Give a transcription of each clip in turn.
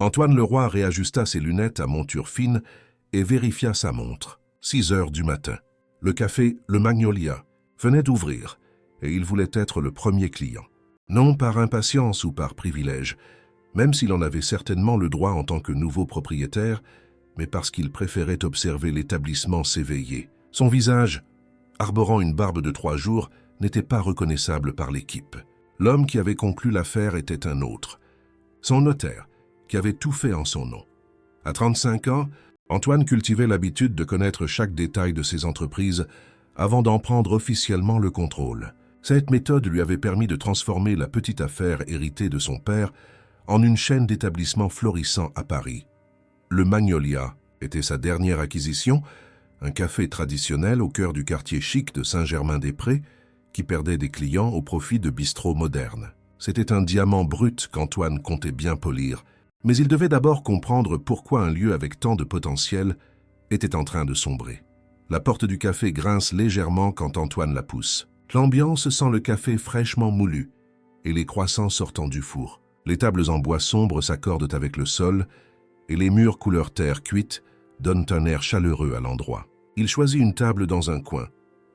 Antoine Leroy réajusta ses lunettes à monture fine et vérifia sa montre. 6 heures du matin. Le café Le Magnolia venait d'ouvrir et il voulait être le premier client. Non par impatience ou par privilège, même s'il en avait certainement le droit en tant que nouveau propriétaire, mais parce qu'il préférait observer l'établissement s'éveiller. Son visage, arborant une barbe de 3 jours, n'était pas reconnaissable par l'équipe. L'homme qui avait conclu l'affaire était un autre. Son notaire, qui avait tout fait en son nom. À 35 ans, Antoine cultivait l'habitude de connaître chaque détail de ses entreprises avant d'en prendre officiellement le contrôle. Cette méthode lui avait permis de transformer la petite affaire héritée de son père en une chaîne d'établissements florissants à Paris. Le Magnolia était sa dernière acquisition, un café traditionnel au cœur du quartier chic de Saint-Germain-des-Prés qui perdait des clients au profit de bistrots modernes. C'était un diamant brut qu'Antoine comptait bien polir, mais il devait d'abord comprendre pourquoi un lieu avec tant de potentiel était en train de sombrer. La porte du café grince légèrement quand Antoine la pousse. L'ambiance sent le café fraîchement moulu et les croissants sortant du four. Les tables en bois sombre s'accordent avec le sol et les murs couleur terre cuite donnent un air chaleureux à l'endroit. Il choisit une table dans un coin,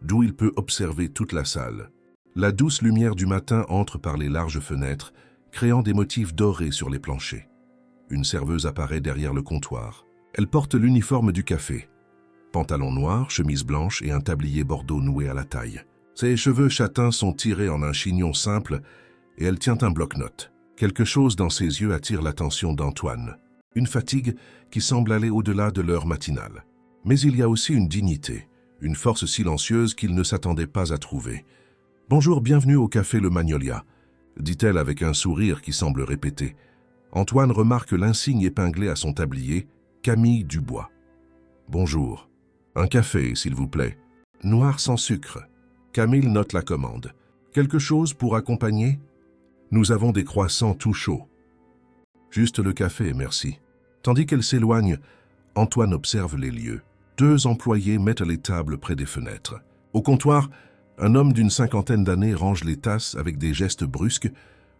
d'où il peut observer toute la salle. La douce lumière du matin entre par les larges fenêtres, créant des motifs dorés sur les planchers. Une serveuse apparaît derrière le comptoir. Elle porte l'uniforme du café. Pantalon noir, chemise blanche et un tablier bordeaux noué à la taille. Ses cheveux châtains sont tirés en un chignon simple et elle tient un bloc-notes. Quelque chose dans ses yeux attire l'attention d'Antoine. Une fatigue qui semble aller au-delà de l'heure matinale. Mais il y a aussi une dignité, une force silencieuse qu'il ne s'attendait pas à trouver. « Bonjour, bienvenue au café Le Magnolia », dit-elle avec un sourire qui semble répéter. Antoine remarque l'insigne épinglé à son tablier, Camille Dubois. « Bonjour. Un café, s'il vous plaît. Noir sans sucre. » Camille note la commande. « Quelque chose pour accompagner ? Nous avons des croissants tout chauds. » « Juste le café, merci. » Tandis qu'elle s'éloigne, Antoine observe les lieux. 2 employés mettent les tables près des fenêtres. Au comptoir, un homme d'une 50aine d'années range les tasses avec des gestes brusques,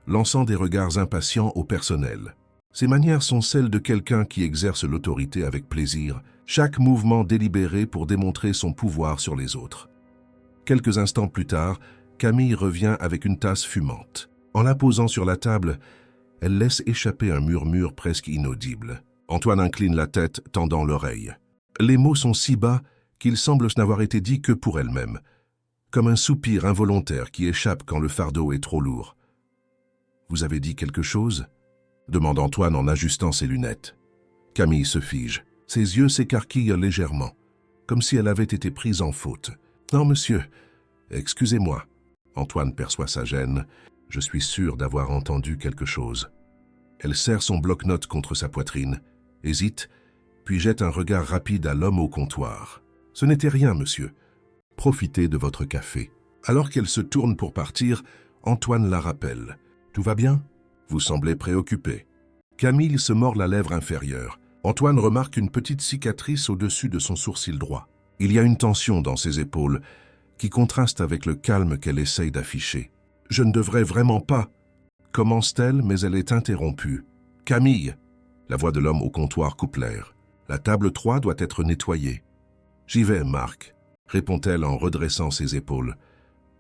lançant des regards impatients au personnel. Ses manières sont celles de quelqu'un qui exerce l'autorité avec plaisir, chaque mouvement délibéré pour démontrer son pouvoir sur les autres. Quelques instants plus tard, Camille revient avec une tasse fumante. En la posant sur la table, elle laisse échapper un murmure presque inaudible. Antoine incline la tête, tendant l'oreille. Les mots sont si bas qu'ils semblent n'avoir été dits que pour elle-même, comme un soupir involontaire qui échappe quand le fardeau est trop lourd. « Vous avez dit quelque chose ?» demande Antoine en ajustant ses lunettes. Camille se fige. Ses yeux s'écarquillent légèrement, comme si elle avait été prise en faute. « Non, monsieur, excusez-moi. » Antoine perçoit sa gêne. « Je suis sûr d'avoir entendu quelque chose. » Elle serre son bloc-notes contre sa poitrine, hésite, puis jette un regard rapide à l'homme au comptoir. « Ce n'était rien, monsieur. Profitez de votre café. » Alors qu'elle se tourne pour partir, Antoine la rappelle. « Tout va bien ? Vous semblez préoccupé. » Camille se mord la lèvre inférieure. Antoine remarque une petite cicatrice au-dessus de son sourcil droit. Il y a une tension dans ses épaules qui contraste avec le calme qu'elle essaye d'afficher. « Je ne devrais vraiment pas !» commence-t-elle, mais elle est interrompue. « Camille !» La voix de l'homme au comptoir coupe l'air. « La table 3 doit être nettoyée. »« J'y vais, Marc », répond-elle en redressant ses épaules.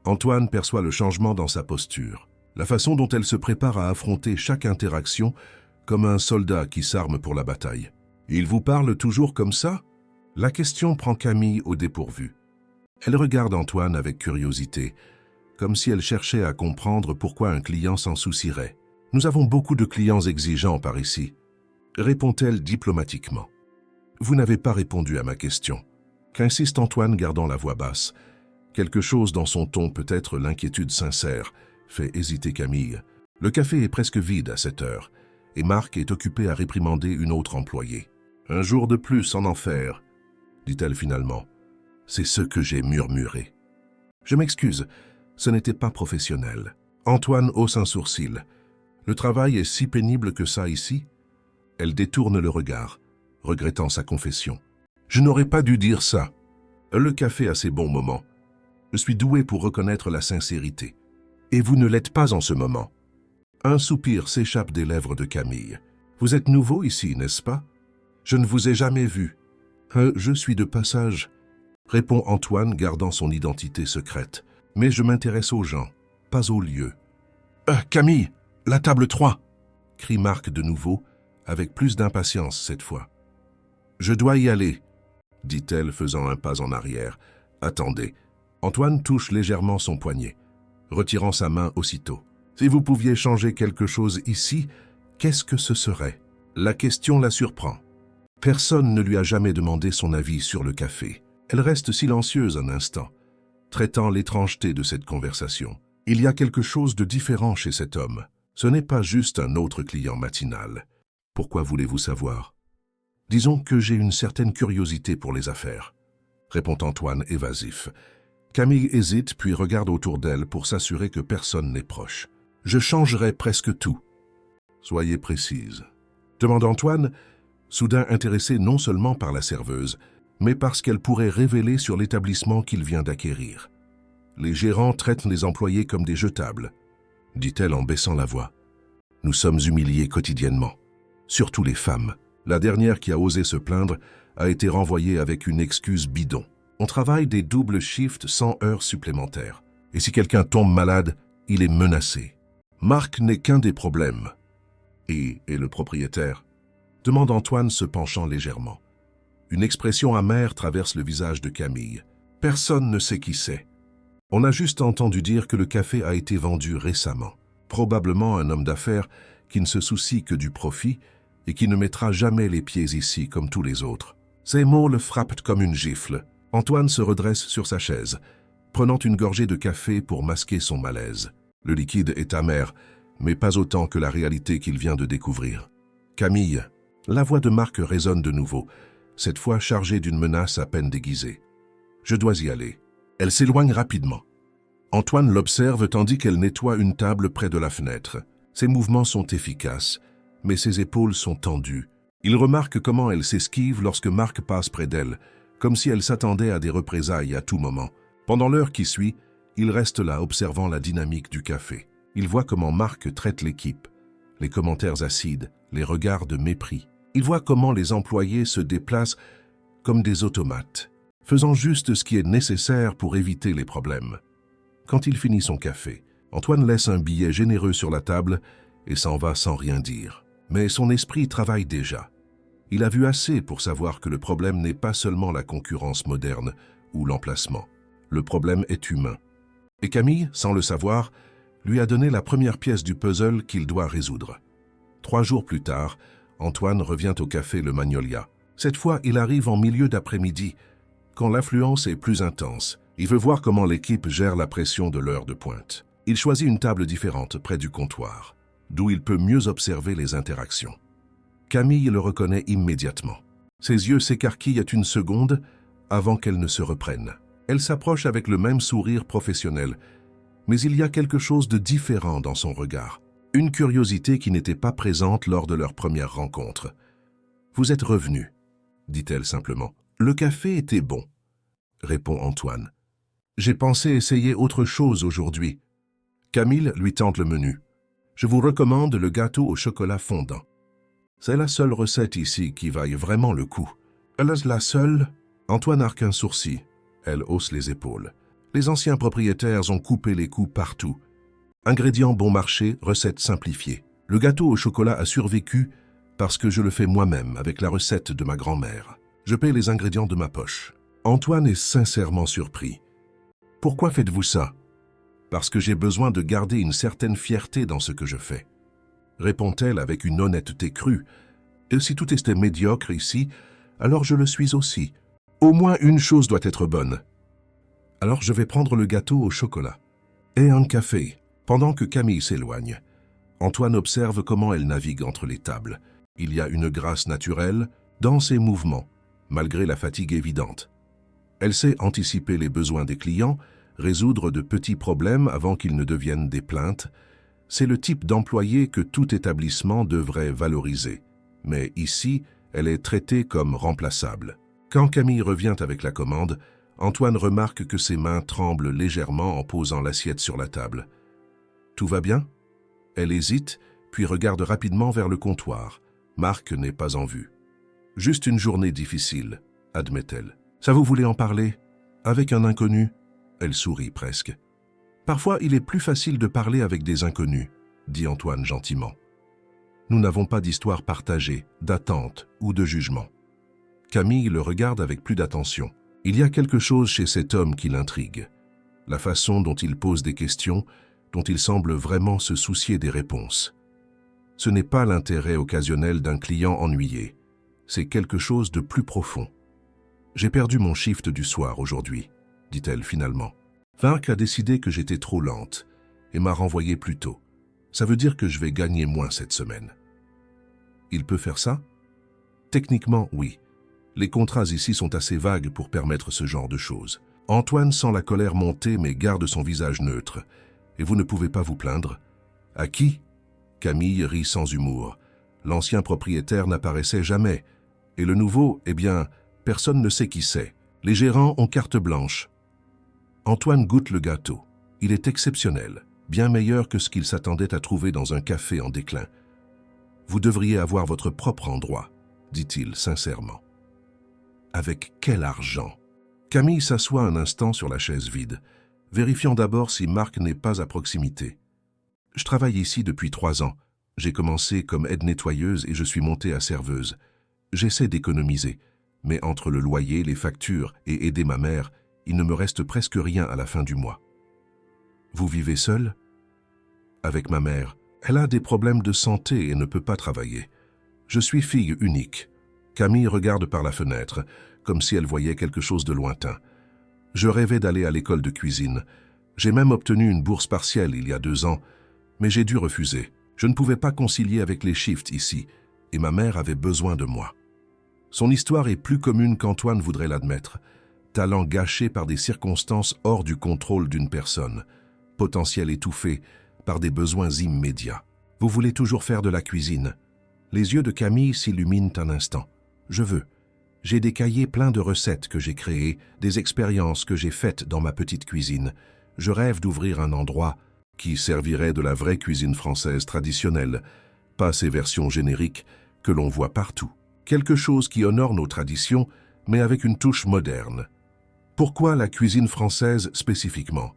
Antoine perçoit le changement dans sa posture. La façon dont elle se prépare à affronter chaque interaction comme un soldat qui s'arme pour la bataille. « Il vous parle toujours comme ça ?» La question prend Camille au dépourvu. Elle regarde Antoine avec curiosité, comme si elle cherchait à comprendre pourquoi un client s'en soucierait. « Nous avons beaucoup de clients exigeants par ici, » répond-elle diplomatiquement. « Vous n'avez pas répondu à ma question. » Qu'insiste Antoine gardant la voix basse. Quelque chose dans son ton, peut-être l'inquiétude sincère, fait hésiter Camille. Le café est presque vide à cette heure, et Marc est occupé à réprimander une autre employée. « Un jour de plus en enfer, » dit-elle finalement. « C'est ce que j'ai murmuré. »« Je m'excuse, ce n'était pas professionnel. » Antoine hausse un sourcil. « Le travail est si pénible que ça ici ?» Elle détourne le regard, regrettant sa confession. « Je n'aurais pas dû dire ça. Le café a ses bons moments. Je suis doué pour reconnaître la sincérité. Et vous ne l'êtes pas en ce moment. » Un soupir s'échappe des lèvres de Camille. « Vous êtes nouveau ici, n'est-ce pas? Je ne vous ai jamais vu. Je suis de passage, répond Antoine, gardant son identité secrète. Mais je m'intéresse aux gens, pas aux lieux. Camille, la table 3, crie Marc de nouveau, avec plus d'impatience cette fois. Je dois y aller, dit-elle, faisant un pas en arrière. Attendez. Antoine touche légèrement son poignet, retirant sa main aussitôt. Si vous pouviez changer quelque chose ici, qu'est-ce que ce serait? La question la surprend. Personne ne lui a jamais demandé son avis sur le café. Elle reste silencieuse un instant, traitant l'étrangeté de cette conversation. Il y a quelque chose de différent chez cet homme. Ce n'est pas juste un autre client matinal. Pourquoi voulez-vous savoir? Disons que j'ai une certaine curiosité pour les affaires, répond Antoine évasif. Camille hésite puis regarde autour d'elle pour s'assurer que personne n'est proche. Je changerai presque tout. Soyez précise, demande Antoine, soudain intéressé non seulement par la serveuse, mais parce qu'elle pourrait révéler sur l'établissement qu'il vient d'acquérir. Les gérants traitent les employés comme des jetables, dit-elle en baissant la voix. Nous sommes humiliés quotidiennement, surtout les femmes. La dernière qui a osé se plaindre a été renvoyée avec une excuse bidon. On travaille des doubles shifts sans heures supplémentaires. Et si quelqu'un tombe malade, il est menacé. Marc n'est qu'un des problèmes. Et le propriétaire? Demande Antoine se penchant légèrement. Une expression amère traverse le visage de Camille. Personne ne sait qui c'est. On a juste entendu dire que le café a été vendu récemment. Probablement un homme d'affaires qui ne se soucie que du profit et qui ne mettra jamais les pieds ici comme tous les autres. Ces mots le frappent comme une gifle. Antoine se redresse sur sa chaise, prenant une gorgée de café pour masquer son malaise. Le liquide est amer, mais pas autant que la réalité qu'il vient de découvrir. Camille, la voix de Marc résonne de nouveau, cette fois chargée d'une menace à peine déguisée. Je dois y aller. Elle s'éloigne rapidement. Antoine l'observe tandis qu'elle nettoie une table près de la fenêtre. Ses mouvements sont efficaces, mais ses épaules sont tendues. Il remarque comment elle s'esquive lorsque Marc passe près d'elle, comme si elle s'attendait à des représailles à tout moment. Pendant l'heure qui suit, il reste là observant la dynamique du café. Il voit comment Marc traite l'équipe, les commentaires acides, les regards de mépris. Il voit comment les employés se déplacent comme des automates, faisant juste ce qui est nécessaire pour éviter les problèmes. Quand il finit son café, Antoine laisse un billet généreux sur la table et s'en va sans rien dire. Mais son esprit travaille déjà. Il a vu assez pour savoir que le problème n'est pas seulement la concurrence moderne ou l'emplacement. Le problème est humain. Et Camille, sans le savoir, lui a donné la première pièce du puzzle qu'il doit résoudre. 3 jours plus tard, Antoine revient au café Le Magnolia. Cette fois, il arrive en milieu d'après-midi, quand l'affluence est plus intense. Il veut voir comment l'équipe gère la pression de l'heure de pointe. Il choisit une table différente près du comptoir, d'où il peut mieux observer les interactions. Camille le reconnaît immédiatement. Ses yeux s'écarquillent une seconde avant qu'elle ne se reprenne. Elle s'approche avec le même sourire professionnel, mais il y a quelque chose de différent dans son regard. Une curiosité qui n'était pas présente lors de leur première rencontre. « Vous êtes revenu », dit-elle simplement. « Le café était bon », répond Antoine. « J'ai pensé essayer autre chose aujourd'hui. » Camille lui tente le menu. « Je vous recommande le gâteau au chocolat fondant. C'est la seule recette ici qui vaille vraiment le coup. » « La seule ?» Antoine arque un sourcil. Elle hausse les épaules. Les anciens propriétaires ont coupé les coûts partout. Ingrédients bon marché, recette simplifiée. Le gâteau au chocolat a survécu parce que je le fais moi-même avec la recette de ma grand-mère. Je paie les ingrédients de ma poche. Antoine est sincèrement surpris. « Pourquoi faites-vous ça ?»« Parce que j'ai besoin de garder une certaine fierté dans ce que je fais. » Répond-elle avec une honnêteté crue. « Et si tout était médiocre ici, alors je le suis aussi. Au moins une chose doit être bonne. » Alors je vais prendre le gâteau au chocolat. Et un café. Pendant que Camille s'éloigne, Antoine observe comment elle navigue entre les tables. Il y a une grâce naturelle dans ses mouvements, malgré la fatigue évidente. Elle sait anticiper les besoins des clients, résoudre de petits problèmes avant qu'ils ne deviennent des plaintes. C'est le type d'employé que tout établissement devrait valoriser. Mais ici, elle est traitée comme remplaçable. Quand Camille revient avec la commande, Antoine remarque que ses mains tremblent légèrement en posant l'assiette sur la table. « Tout va bien ?» Elle hésite, puis regarde rapidement vers le comptoir, Marc n'est pas en vue. Juste une journée difficile, admet-elle. Ça vous voulez en parler? Avec un inconnu? Elle sourit presque. Parfois, il est plus facile de parler avec des inconnus, dit Antoine gentiment. Nous n'avons pas d'histoire partagée, d'attente ou de jugement. Camille le regarde avec plus d'attention. Il y a quelque chose chez cet homme qui l'intrigue. La façon dont il pose des questions, dont il semble vraiment se soucier des réponses. Ce n'est pas l'intérêt occasionnel d'un client ennuyé. C'est quelque chose de plus profond. J'ai perdu mon shift du soir aujourd'hui, dit-elle finalement. Marc a décidé que j'étais trop lente et m'a renvoyé plus tôt. Ça veut dire que je vais gagner moins cette semaine. Il peut faire ça? Techniquement, oui. Les contrats ici sont assez vagues pour permettre ce genre de choses. Antoine sent la colère monter mais garde son visage neutre. Et vous ne pouvez pas vous plaindre? À qui? Camille rit sans humour. L'ancien propriétaire n'apparaissait jamais. Et le nouveau, eh bien, personne ne sait qui c'est. Les gérants ont carte blanche. Antoine goûte le gâteau. Il est exceptionnel, bien meilleur que ce qu'il s'attendait à trouver dans un café en déclin. Vous devriez avoir votre propre endroit, dit-il sincèrement. Avec quel argent? Camille s'assoit un instant sur la chaise vide, vérifiant d'abord si Marc n'est pas à proximité. Je travaille ici depuis 3 ans. J'ai commencé comme aide-nettoyeuse et je suis montée à serveuse. J'essaie d'économiser, mais entre le loyer, les factures et aider ma mère, il ne me reste presque rien à la fin du mois. Vous vivez seule? Avec ma mère. Elle a des problèmes de santé et ne peut pas travailler. Je suis fille unique. Camille regarde par la fenêtre, comme si elle voyait quelque chose de lointain. Je rêvais d'aller à l'école de cuisine. J'ai même obtenu une bourse partielle il y a 2 ans, mais j'ai dû refuser. Je ne pouvais pas concilier avec les shifts ici, et ma mère avait besoin de moi. Son histoire est plus commune qu'Antoine voudrait l'admettre. Talent gâché par des circonstances hors du contrôle d'une personne. Potentiel étouffé par des besoins immédiats. Vous voulez toujours faire de la cuisine? Les yeux de Camille s'illuminent un instant. Je veux. J'ai des cahiers pleins de recettes que j'ai créées, des expériences que j'ai faites dans ma petite cuisine. Je rêve d'ouvrir un endroit qui servirait de la vraie cuisine française traditionnelle, pas ces versions génériques que l'on voit partout. Quelque chose qui honore nos traditions, mais avec une touche moderne. Pourquoi la cuisine française spécifiquement?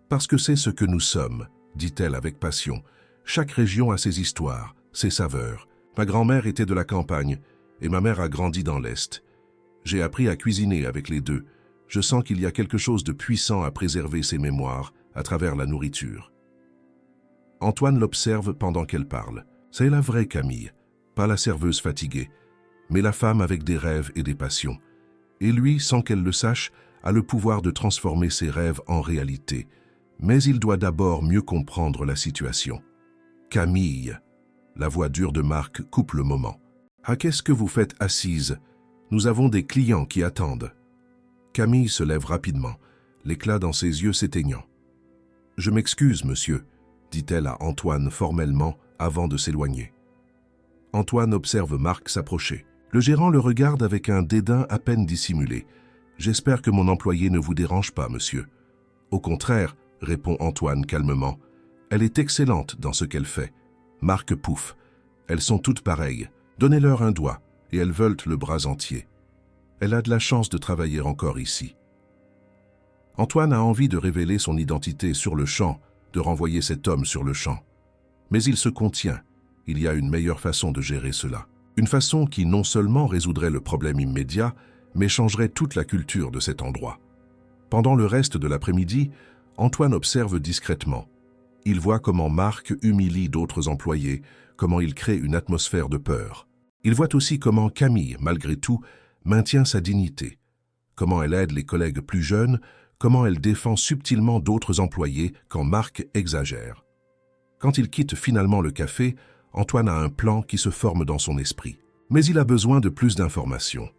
Parce que c'est ce que nous sommes, dit-elle avec passion. Chaque région a ses histoires, ses saveurs. Ma grand-mère était de la campagne et ma mère a grandi dans l'Est. J'ai appris à cuisiner avec les deux. Je sens qu'il y a quelque chose de puissant à préserver ses mémoires à travers la nourriture. Antoine l'observe pendant qu'elle parle. C'est la vraie Camille, pas la serveuse fatiguée, mais la femme avec des rêves et des passions. Et lui, sans qu'elle le sache, a le pouvoir de transformer ses rêves en réalité. Mais il doit d'abord mieux comprendre la situation. Camille, la voix dure de Marc coupe le moment. Ah, qu'est-ce que vous faites assise? Nous avons des clients qui attendent. Camille se lève rapidement, l'éclat dans ses yeux s'éteignant. Je m'excuse, monsieur, dit-elle à Antoine formellement avant de s'éloigner. Antoine observe Marc s'approcher. Le gérant le regarde avec un dédain à peine dissimulé. J'espère que mon employé ne vous dérange pas, monsieur. Au contraire, répond Antoine calmement. Elle est excellente dans ce qu'elle fait. Marc pouffe. Elles sont toutes pareilles. Donnez-leur un doigt, et elles veulent le bras entier. Elle a de la chance de travailler encore ici. Antoine a envie de révéler son identité sur le champ, de renvoyer cet homme sur le champ. Mais il se contient. Il y a une meilleure façon de gérer cela. Une façon qui non seulement résoudrait le problème immédiat, mais changerait toute la culture de cet endroit. Pendant le reste de l'après-midi, Antoine observe discrètement. Il voit comment Marc humilie d'autres employés, comment il crée une atmosphère de peur. Il voit aussi comment Camille, malgré tout, maintient sa dignité, comment elle aide les collègues plus jeunes, comment elle défend subtilement d'autres employés quand Marc exagère. Quand il quitte finalement le café, Antoine a un plan qui se forme dans son esprit. Mais il a besoin de plus d'informations.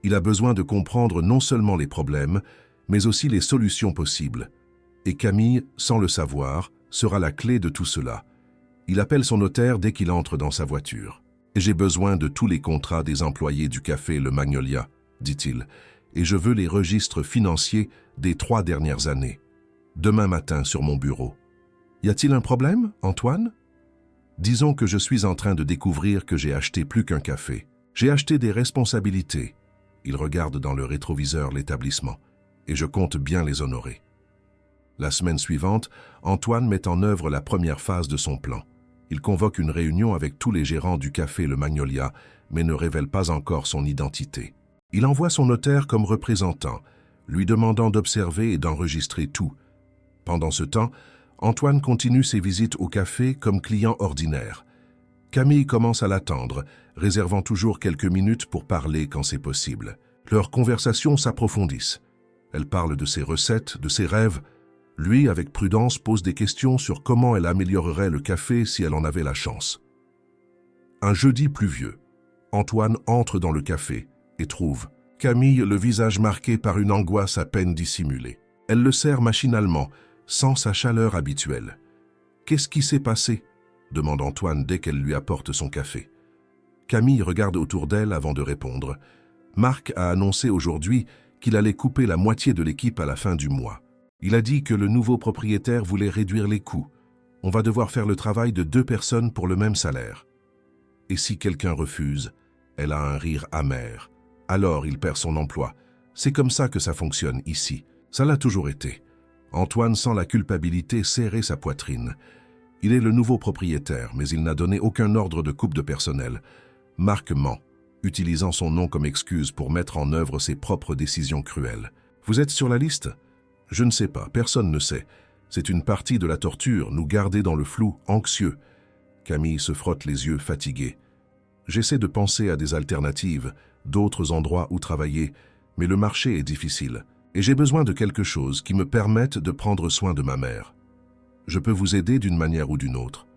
Il a besoin de comprendre non seulement les problèmes, mais aussi les solutions possibles. Et Camille, sans le savoir, sera la clé de tout cela. Il appelle son notaire dès qu'il entre dans sa voiture. « J'ai besoin de tous les contrats des employés du café Le Magnolia, dit-il, et je veux les registres financiers des 3 dernières années. Demain matin sur mon bureau. Y a-t-il un problème, Antoine ?» Disons que je suis en train de découvrir que j'ai acheté plus qu'un café. J'ai acheté des responsabilités. Il regarde dans le rétroviseur l'établissement, et je compte bien les honorer. La semaine suivante, Antoine met en œuvre la première phase de son plan. Il convoque une réunion avec tous les gérants du café Le Magnolia, mais ne révèle pas encore son identité. Il envoie son notaire comme représentant, lui demandant d'observer et d'enregistrer tout. Pendant ce temps, Antoine continue ses visites au café comme client ordinaire. Camille commence à l'attendre, réservant toujours quelques minutes pour parler quand c'est possible. Leurs conversations s'approfondissent. Elle parle de ses recettes, de ses rêves. Lui, avec prudence, pose des questions sur comment elle améliorerait le café si elle en avait la chance. Un jeudi pluvieux, Antoine entre dans le café et trouve Camille le visage marqué par une angoisse à peine dissimulée. Elle le serre machinalement, sans sa chaleur habituelle. « Qu'est-ce qui s'est passé ?» demande Antoine dès qu'elle lui apporte son café. Camille regarde autour d'elle avant de répondre. Marc a annoncé aujourd'hui qu'il allait couper la moitié de l'équipe à la fin du mois. Il a dit que le nouveau propriétaire voulait réduire les coûts. On va devoir faire le travail de 2 personnes pour le même salaire. Et si quelqu'un refuse, elle a un rire amer. Alors il perd son emploi. C'est comme ça que ça fonctionne ici. Ça l'a toujours été. Antoine sent la culpabilité serrer sa poitrine. Il est le nouveau propriétaire, mais il n'a donné aucun ordre de coupe de personnel. Marc ment, utilisant son nom comme excuse pour mettre en œuvre ses propres décisions cruelles. Vous êtes sur la liste ? Je ne sais pas, personne ne sait. C'est une partie de la torture, nous garder dans le flou, anxieux. Camille se frotte les yeux, fatiguée. J'essaie de penser à des alternatives, d'autres endroits où travailler, mais le marché est difficile. Et j'ai besoin de quelque chose qui me permette de prendre soin de ma mère. Je peux vous aider d'une manière ou d'une autre.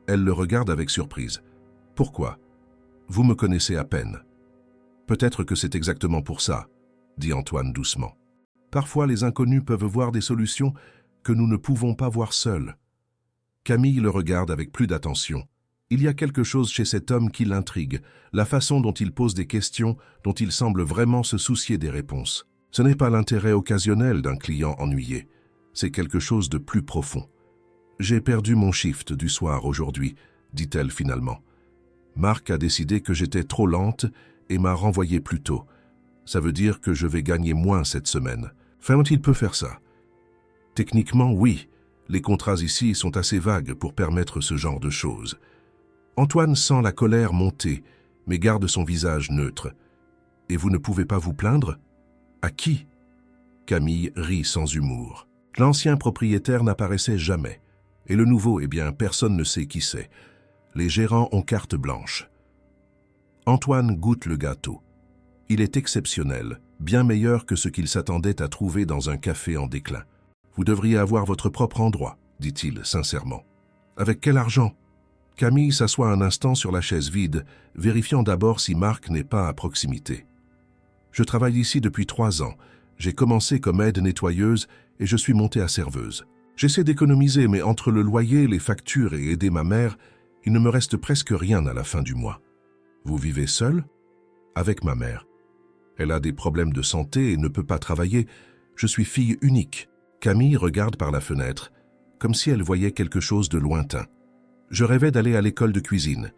Elle le regarde avec surprise. Pourquoi ? Vous me connaissez à peine. Peut-être que c'est exactement pour ça, dit Antoine doucement. Parfois, les inconnus peuvent voir des solutions que nous ne pouvons pas voir seuls. Camille le regarde avec plus d'attention. Il y a quelque chose chez cet homme qui l'intrigue, la façon dont il pose des questions, dont il semble vraiment se soucier des réponses. Ce n'est pas l'intérêt occasionnel d'un client ennuyé, c'est quelque chose de plus profond. « J'ai perdu mon shift du soir aujourd'hui », dit-elle finalement. Marc a décidé que j'étais trop lente et m'a renvoyé plus tôt. Ça veut dire que je vais gagner moins cette semaine. Enfin, il peut faire ça. Techniquement, oui, les contrats ici sont assez vagues pour permettre ce genre de choses. Antoine sent la colère monter, mais garde son visage neutre. « Et vous ne pouvez pas vous plaindre ? À qui ?» Camille rit sans humour. L'ancien propriétaire n'apparaissait jamais. Et le nouveau, eh bien, personne ne sait qui c'est. Les gérants ont carte blanche. Antoine goûte le gâteau. Il est exceptionnel, bien meilleur que ce qu'il s'attendait à trouver dans un café en déclin. « Vous devriez avoir votre propre endroit, » dit-il sincèrement. « Avec quel argent ?» Camille s'assoit un instant sur la chaise vide, vérifiant d'abord si Marc n'est pas à proximité. « Je travaille ici depuis 3 ans. J'ai commencé comme aide nettoyeuse et je suis montée à serveuse. J'essaie d'économiser, mais entre le loyer, les factures et aider ma mère, il ne me reste presque rien à la fin du mois. Vous vivez seul ? Avec ma mère. Elle a des problèmes de santé et ne peut pas travailler. Je suis fille unique. » Camille regarde par la fenêtre, comme si elle voyait quelque chose de lointain. « Je rêvais d'aller à l'école de cuisine.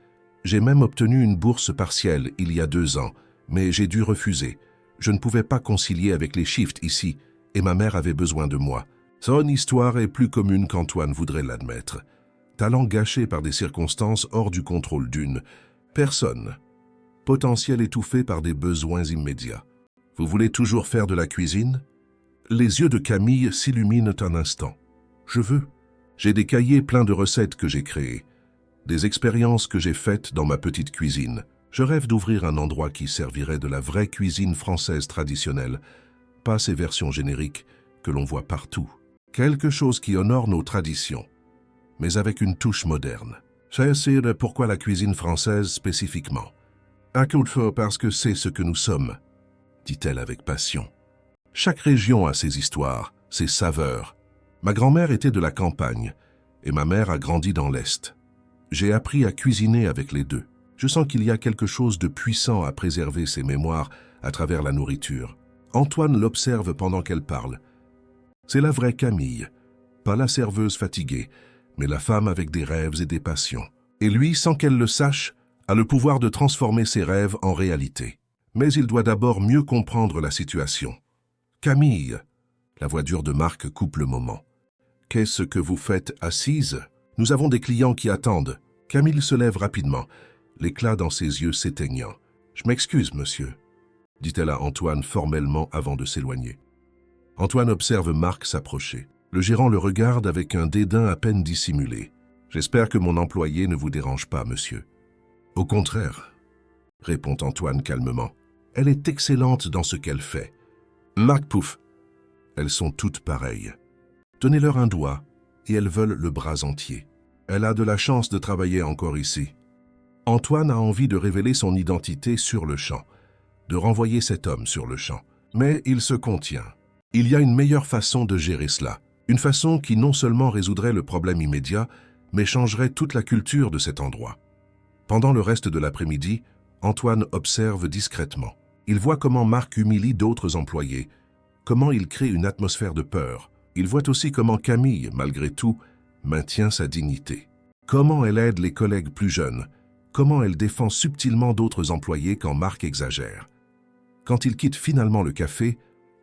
J'ai même obtenu une bourse partielle il y a 2 ans, mais j'ai dû refuser. Je ne pouvais pas concilier avec les shifts ici, et ma mère avait besoin de moi. Son histoire est plus commune qu'Antoine voudrait l'admettre. Talent gâché par des circonstances hors du contrôle d'une personne. Potentiel étouffé par des besoins immédiats. Vous voulez toujours faire de la cuisine ? Les yeux de Camille s'illuminent un instant. Je veux. J'ai des cahiers pleins de recettes que j'ai créées, des expériences que j'ai faites dans ma petite cuisine. Je rêve d'ouvrir un endroit qui servirait de la vraie cuisine française traditionnelle, pas ces versions génériques que l'on voit partout. Quelque chose qui honore nos traditions, mais avec une touche moderne. Je sais pourquoi la cuisine française spécifiquement. Un coup de feu parce que c'est ce que nous sommes, dit-elle avec passion. Chaque région a ses histoires, ses saveurs. Ma grand-mère était de la campagne et ma mère a grandi dans l'Est. J'ai appris à cuisiner avec les deux. Je sens qu'il y a quelque chose de puissant à préserver ses mémoires à travers la nourriture. Antoine l'observe pendant qu'elle parle. C'est la vraie Camille, pas la serveuse fatiguée, mais la femme avec des rêves et des passions. Et lui, sans qu'elle le sache, a le pouvoir de transformer ses rêves en réalité. Mais il doit d'abord mieux comprendre la situation. « Camille !» La voix dure de Marc coupe le moment. « Qu'est-ce que vous faites assise? Nous avons des clients qui attendent. » Camille se lève rapidement, l'éclat dans ses yeux s'éteignant. « Je m'excuse, monsieur, » dit-elle à Antoine formellement avant de s'éloigner. Antoine observe Marc s'approcher. Le gérant le regarde avec un dédain à peine dissimulé. « J'espère que mon employé ne vous dérange pas, monsieur. »« Au contraire, » répond Antoine calmement. « Elle est excellente dans ce qu'elle fait. »« Marc pouf !» Elles sont toutes pareilles. Donnez-leur un doigt et elles veulent le bras entier. Elle a de la chance de travailler encore ici. Antoine a envie de révéler son identité sur le champ, de renvoyer cet homme sur le champ. Mais il se contient. Il y a une meilleure façon de gérer cela. Une façon qui non seulement résoudrait le problème immédiat, mais changerait toute la culture de cet endroit. Pendant le reste de l'après-midi, Antoine observe discrètement. Il voit comment Marc humilie d'autres employés, comment il crée une atmosphère de peur. Il voit aussi comment Camille, malgré tout, maintient sa dignité. Comment elle aide les collègues plus jeunes, comment elle défend subtilement d'autres employés quand Marc exagère. Quand il quitte finalement le café,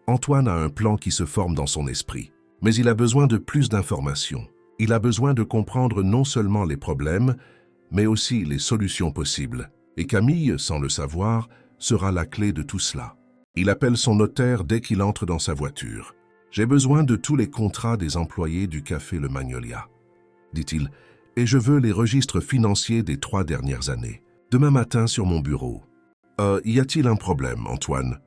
Antoine a un plan qui se forme dans son esprit. Mais il a besoin de plus d'informations. Il a besoin de comprendre non seulement les problèmes, mais aussi les solutions possibles. Et Camille, sans le savoir, sera la clé de tout cela. Il appelle son notaire dès qu'il entre dans sa voiture. « J'ai besoin de tous les contrats des employés du café Le Magnolia, » dit-il, « et je veux les registres financiers des 3 dernières années. Demain matin sur mon bureau. » Y a-t-il un problème, Antoine?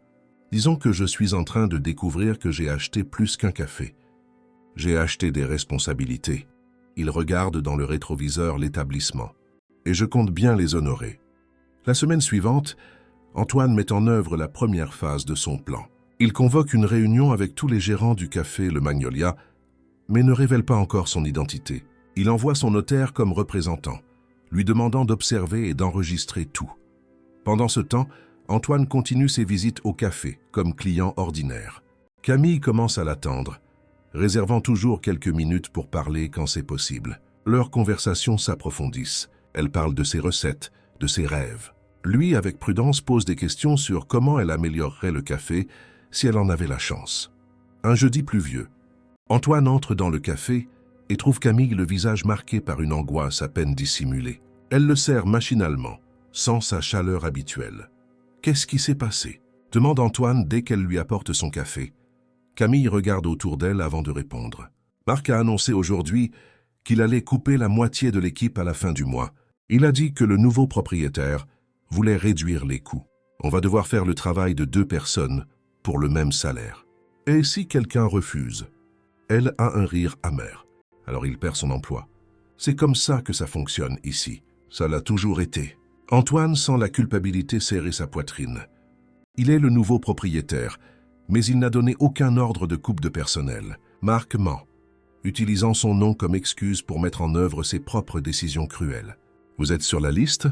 Disons que je suis en train de découvrir que j'ai acheté plus qu'un café. J'ai acheté des responsabilités. Il regarde dans le rétroviseur l'établissement. Et je compte bien les honorer. La semaine suivante, Antoine met en œuvre la première phase de son plan. Il convoque une réunion avec tous les gérants du café Le Magnolia, mais ne révèle pas encore son identité. Il envoie son notaire comme représentant, lui demandant d'observer et d'enregistrer tout. Pendant ce temps, Antoine continue ses visites au café, comme client ordinaire. Camille commence à l'attendre, réservant toujours quelques minutes pour parler quand c'est possible. Leurs conversations s'approfondissent. Elle parle de ses recettes, de ses rêves. Lui, avec prudence, pose des questions sur comment elle améliorerait le café si elle en avait la chance. Un jeudi pluvieux, Antoine entre dans le café et trouve Camille le visage marqué par une angoisse à peine dissimulée. Elle le serre machinalement, sans sa chaleur habituelle. « Qu'est-ce qui s'est passé ?» demande Antoine dès qu'elle lui apporte son café. Camille regarde autour d'elle avant de répondre. Marc a annoncé aujourd'hui qu'il allait couper la moitié de l'équipe à la fin du mois. Il a dit que le nouveau propriétaire voulait réduire les coûts. On va devoir faire le travail de 2 personnes pour le même salaire. Et si quelqu'un refuse? Elle a un rire amer. Alors il perd son emploi. C'est comme ça que ça fonctionne ici. Ça l'a toujours été. Antoine sent la culpabilité serrer sa poitrine. Il est le nouveau propriétaire, mais il n'a donné aucun ordre de coupe de personnel. Marc ment, utilisant son nom comme excuse pour mettre en œuvre ses propres décisions cruelles. Vous êtes sur la liste?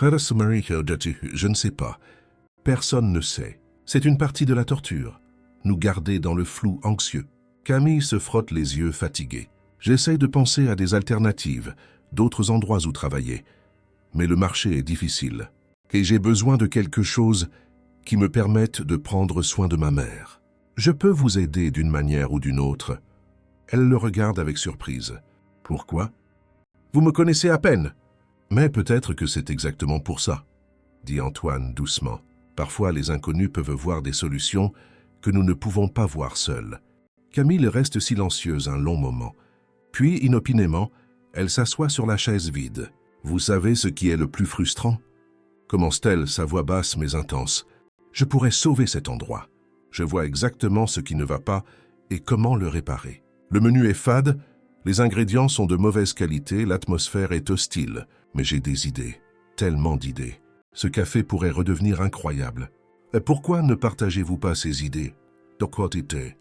Je ne sais pas. Personne ne sait. C'est une partie de la torture. Nous garder dans le flou anxieux. Camille se frotte les yeux fatigués. J'essaie de penser à des alternatives, d'autres endroits où travailler. Mais le marché est difficile. Et j'ai besoin de quelque chose qui me permette de prendre soin de ma mère. Je peux vous aider d'une manière ou d'une autre. Elle le regarde avec surprise. Pourquoi? Vous me connaissez à peine. Mais peut-être que c'est exactement pour ça, dit Antoine doucement. Parfois, les inconnus peuvent voir des solutions que nous ne pouvons pas voir seuls. Camille reste silencieuse un long moment. Puis, inopinément, elle s'assoit sur la chaise vide. Vous savez ce qui est le plus frustrant? Commence-t-elle, sa voix basse mais intense. Je pourrais sauver cet endroit. Je vois exactement ce qui ne va pas et comment le réparer. Le menu est fade, les ingrédients sont de mauvaise qualité, l'atmosphère est hostile. Mais j'ai des idées, tellement d'idées. Ce café pourrait redevenir incroyable. Et pourquoi ne partagez-vous pas ces idées? De quoi t'étais?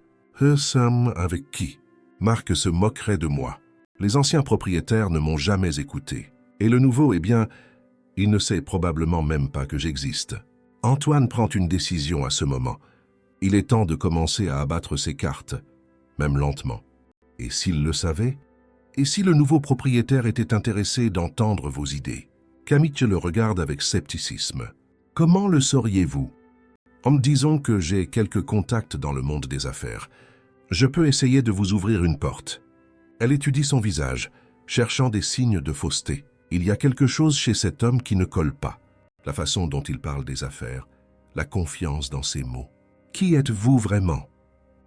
Sam avec qui? Marc se moquerait de moi. Les anciens propriétaires ne m'ont jamais écouté. Et le nouveau, eh bien, il ne sait probablement même pas que j'existe. Antoine prend une décision à ce moment. Il est temps de commencer à abattre ses cartes, même lentement. Et s'il le savait, Et si le nouveau propriétaire était intéressé d'entendre vos idées? Camille le regarde avec scepticisme. Comment le sauriez-vous? En me disant que j'ai quelques contacts dans le monde des affaires, je peux essayer de vous ouvrir une porte. Elle étudie son visage, cherchant des signes de fausseté. Il y a quelque chose chez cet homme qui ne colle pas. La façon dont il parle des affaires, la confiance dans ses mots. Qui êtes-vous vraiment?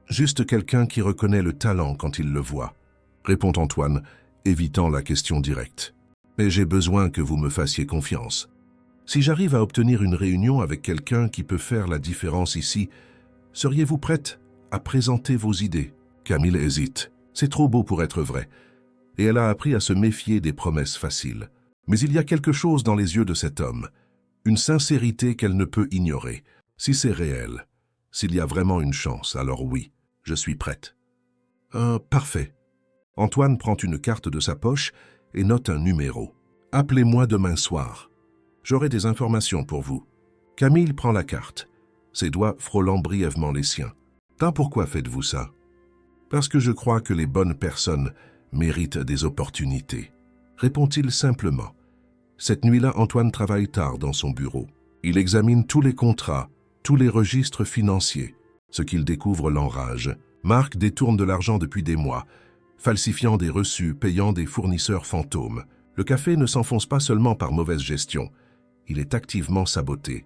Juste quelqu'un qui reconnaît le talent quand il le voit, répond Antoine, évitant la question directe. Mais j'ai besoin que vous me fassiez confiance. Si j'arrive à obtenir une réunion avec quelqu'un qui peut faire la différence ici, seriez-vous prête à présenter vos idées? Camille hésite. C'est trop beau pour être vrai. Et elle a appris à se méfier des promesses faciles. Mais il y a quelque chose dans les yeux de cet homme, une sincérité qu'elle ne peut ignorer. Si c'est réel, s'il y a vraiment une chance, alors oui, je suis prête. Parfait. Antoine prend une carte de sa poche et note un numéro. Appelez-moi demain soir. J'aurai des informations pour vous. Camille prend la carte, ses doigts frôlant brièvement les siens. Pourquoi faites-vous ça? Parce que je crois que les bonnes personnes méritent des opportunités, répond-il simplement. Cette nuit-là, Antoine travaille tard dans son bureau. Il examine tous les contrats, tous les registres financiers. Ce qu'il découvre l'enrage. Marc détourne de l'argent depuis des mois, falsifiant des reçus, payant des fournisseurs fantômes. Le café ne s'enfonce pas seulement par mauvaise gestion. Il est activement saboté.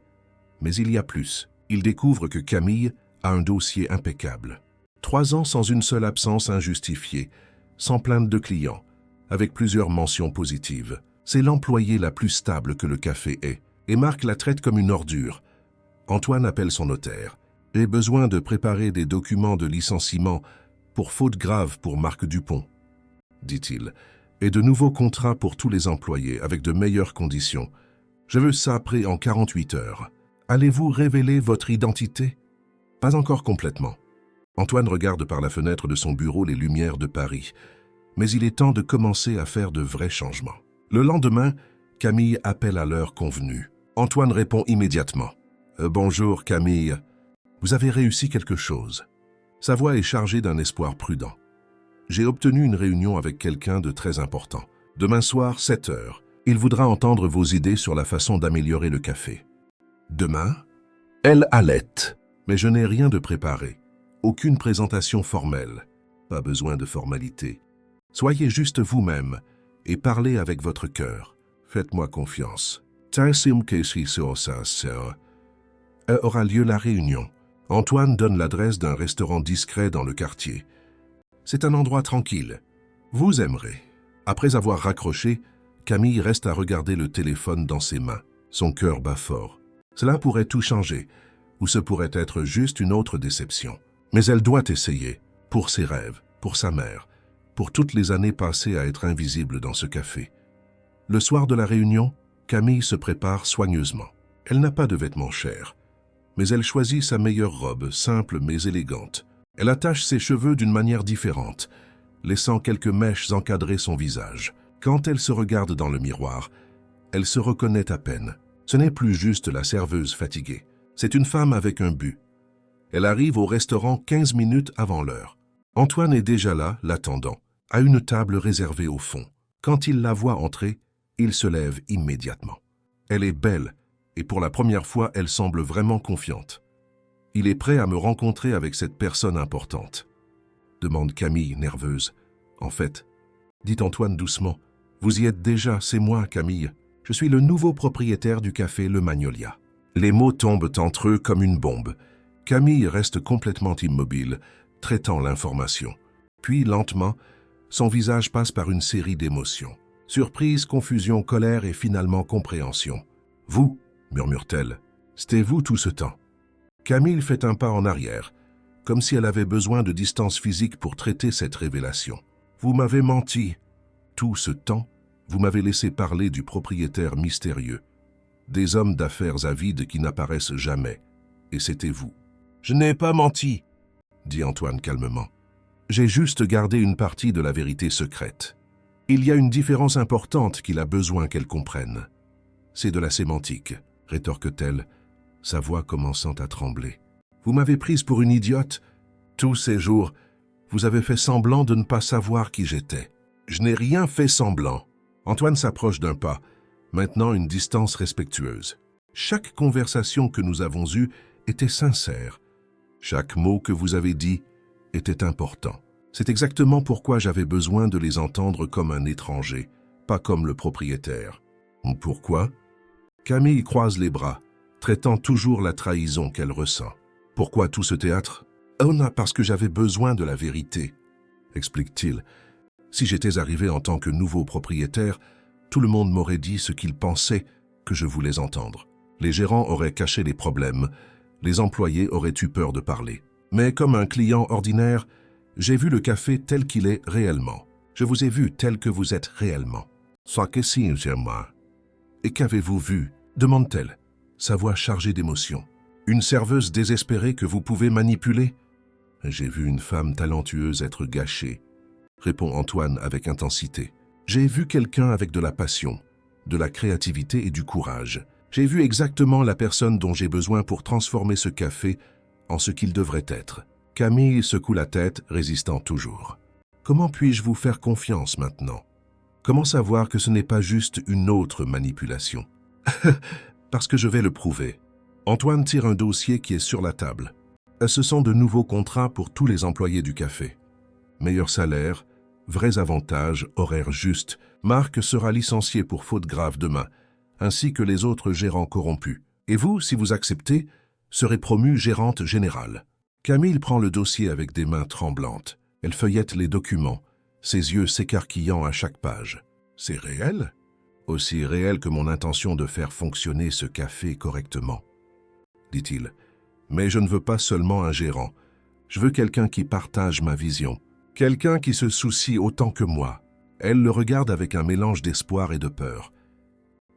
Mais il y a plus. Il découvre que Camille a un dossier impeccable. 3 ans sans une seule absence injustifiée, sans plainte de clients, avec plusieurs mentions positives. C'est l'employé la plus stable que le café ait. Et Marc la traite comme une ordure. Antoine appelle son notaire. J'ai besoin de préparer des documents de licenciement pour faute grave pour Marc Dupont, dit-il, et de nouveaux contrats pour tous les employés avec de meilleures conditions. Je veux ça prêt en 48 heures. Allez-vous révéler votre identité? Pas encore complètement. Antoine regarde par la fenêtre de son bureau les lumières de Paris, mais il est temps de commencer à faire de vrais changements. Le lendemain, Camille appelle à l'heure convenue. Antoine répond immédiatement. Bonjour Camille, vous avez réussi quelque chose. Sa voix est chargée d'un espoir prudent. J'ai obtenu une réunion avec quelqu'un de très important. Demain soir, 7 heures. Il voudra entendre vos idées sur la façon d'améliorer le café. Demain? Elle halète. Mais je n'ai rien de préparé. Aucune présentation formelle. Pas besoin de formalité. Soyez juste vous-même et parlez avec votre cœur. Faites-moi confiance. Aura lieu la réunion. Antoine donne l'adresse d'un restaurant discret dans le quartier. C'est un endroit tranquille. Vous aimerez. Après avoir raccroché, Camille reste à regarder le téléphone dans ses mains. Son cœur bat fort. Cela pourrait tout changer, ou ce pourrait être juste une autre déception. Mais elle doit essayer, pour ses rêves, pour sa mère, pour toutes les années passées à être invisible dans ce café. Le soir de la réunion, Camille se prépare soigneusement. Elle n'a pas de vêtements chers, mais elle choisit sa meilleure robe, simple mais élégante. Elle attache ses cheveux d'une manière différente, laissant quelques mèches encadrer son visage. Quand elle se regarde dans le miroir, elle se reconnaît à peine. Ce n'est plus juste la serveuse fatiguée. C'est une femme avec un but. Elle arrive au restaurant 15 minutes avant l'heure. Antoine est déjà là, l'attendant, à une table réservée au fond. Quand il la voit entrer, il se lève immédiatement. Elle est belle, et pour la première fois, elle semble vraiment confiante. Il est prêt à me rencontrer avec cette personne importante, demande Camille, nerveuse. En fait, dit Antoine doucement, vous y êtes déjà, c'est moi, Camille. Je suis le nouveau propriétaire du café Le Magnolia. Les mots tombent entre eux comme une bombe. Camille reste complètement immobile, traitant l'information. Puis, lentement, son visage passe par une série d'émotions. Surprise, confusion, colère et finalement compréhension. « Vous » murmure-t-elle, « c'était vous tout ce temps ?» Camille fait un pas en arrière, comme si elle avait besoin de distance physique pour traiter cette révélation. « Vous m'avez menti. Tout ce temps, vous m'avez laissé parler du propriétaire mystérieux, des hommes d'affaires avides qui n'apparaissent jamais, et c'était vous. »« Je n'ai pas menti, » dit Antoine calmement. « J'ai juste gardé une partie de la vérité secrète. Il y a une différence importante qu'il a besoin qu'elle comprenne. C'est de la sémantique, rétorque-t-elle, sa voix commençant à trembler. Vous m'avez prise pour une idiote. Tous ces jours, vous avez fait semblant de ne pas savoir qui j'étais. Je n'ai rien fait semblant. Antoine s'approche d'un pas, maintenant une distance respectueuse. Chaque conversation que nous avons eue était sincère. Chaque mot que vous avez dit était important. C'est exactement pourquoi j'avais besoin de les entendre comme un étranger, pas comme le propriétaire. Pourquoi? Camille croise les bras, traitant toujours la trahison qu'elle ressent. Pourquoi tout ce théâtre? Oh non, parce que j'avais besoin de la vérité, explique-t-il. Si j'étais arrivé en tant que nouveau propriétaire, tout le monde m'aurait dit ce qu'il pensait que je voulais entendre. Les gérants auraient caché les problèmes, les employés auraient eu peur de parler. Mais comme un client ordinaire, j'ai vu le café tel qu'il est réellement. Je vous ai vu tel que vous êtes réellement. Sans question, moi. Et qu'avez-vous vu? Demande-t-elle, sa voix chargée d'émotion. Une serveuse désespérée que vous pouvez manipuler? J'ai vu une femme talentueuse être gâchée, répond Antoine avec intensité. J'ai vu quelqu'un avec de la passion, de la créativité et du courage. J'ai vu exactement la personne dont j'ai besoin pour transformer ce café en ce qu'il devrait être. Camille secoue la tête, résistant toujours. Comment puis-je vous faire confiance maintenant? Comment savoir que ce n'est pas juste une autre manipulation? Parce que je vais le prouver. Antoine tire un dossier qui est sur la table. Ce sont de nouveaux contrats pour tous les employés du café. Meilleur salaire, vrais avantages, horaires justes. Marc sera licencié pour faute grave demain, ainsi que les autres gérants corrompus. Et vous, si vous acceptez, serez promue gérante générale. Camille prend le dossier avec des mains tremblantes. Elle feuillette les documents, ses yeux s'écarquillant à chaque page. C'est réel? Aussi réel que mon intention de faire fonctionner ce café correctement, dit-il. Mais je ne veux pas seulement un gérant. Je veux quelqu'un qui partage ma vision. Quelqu'un qui se soucie autant que moi. Elle le regarde avec un mélange d'espoir et de peur.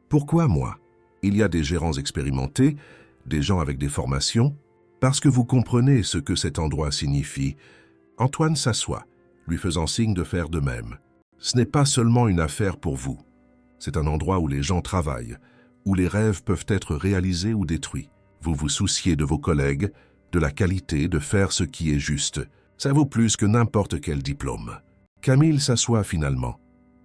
Pourquoi moi? Il y a des gérants expérimentés, des gens avec des formations. Parce que vous comprenez ce que cet endroit signifie. Antoine s'assoit, lui faisant signe de faire de même. Ce n'est pas seulement une affaire pour vous. C'est un endroit où les gens travaillent, où les rêves peuvent être réalisés ou détruits. Vous vous souciez de vos collègues, de la qualité, de faire ce qui est juste. Ça vaut plus que n'importe quel diplôme. Camille s'assoit finalement,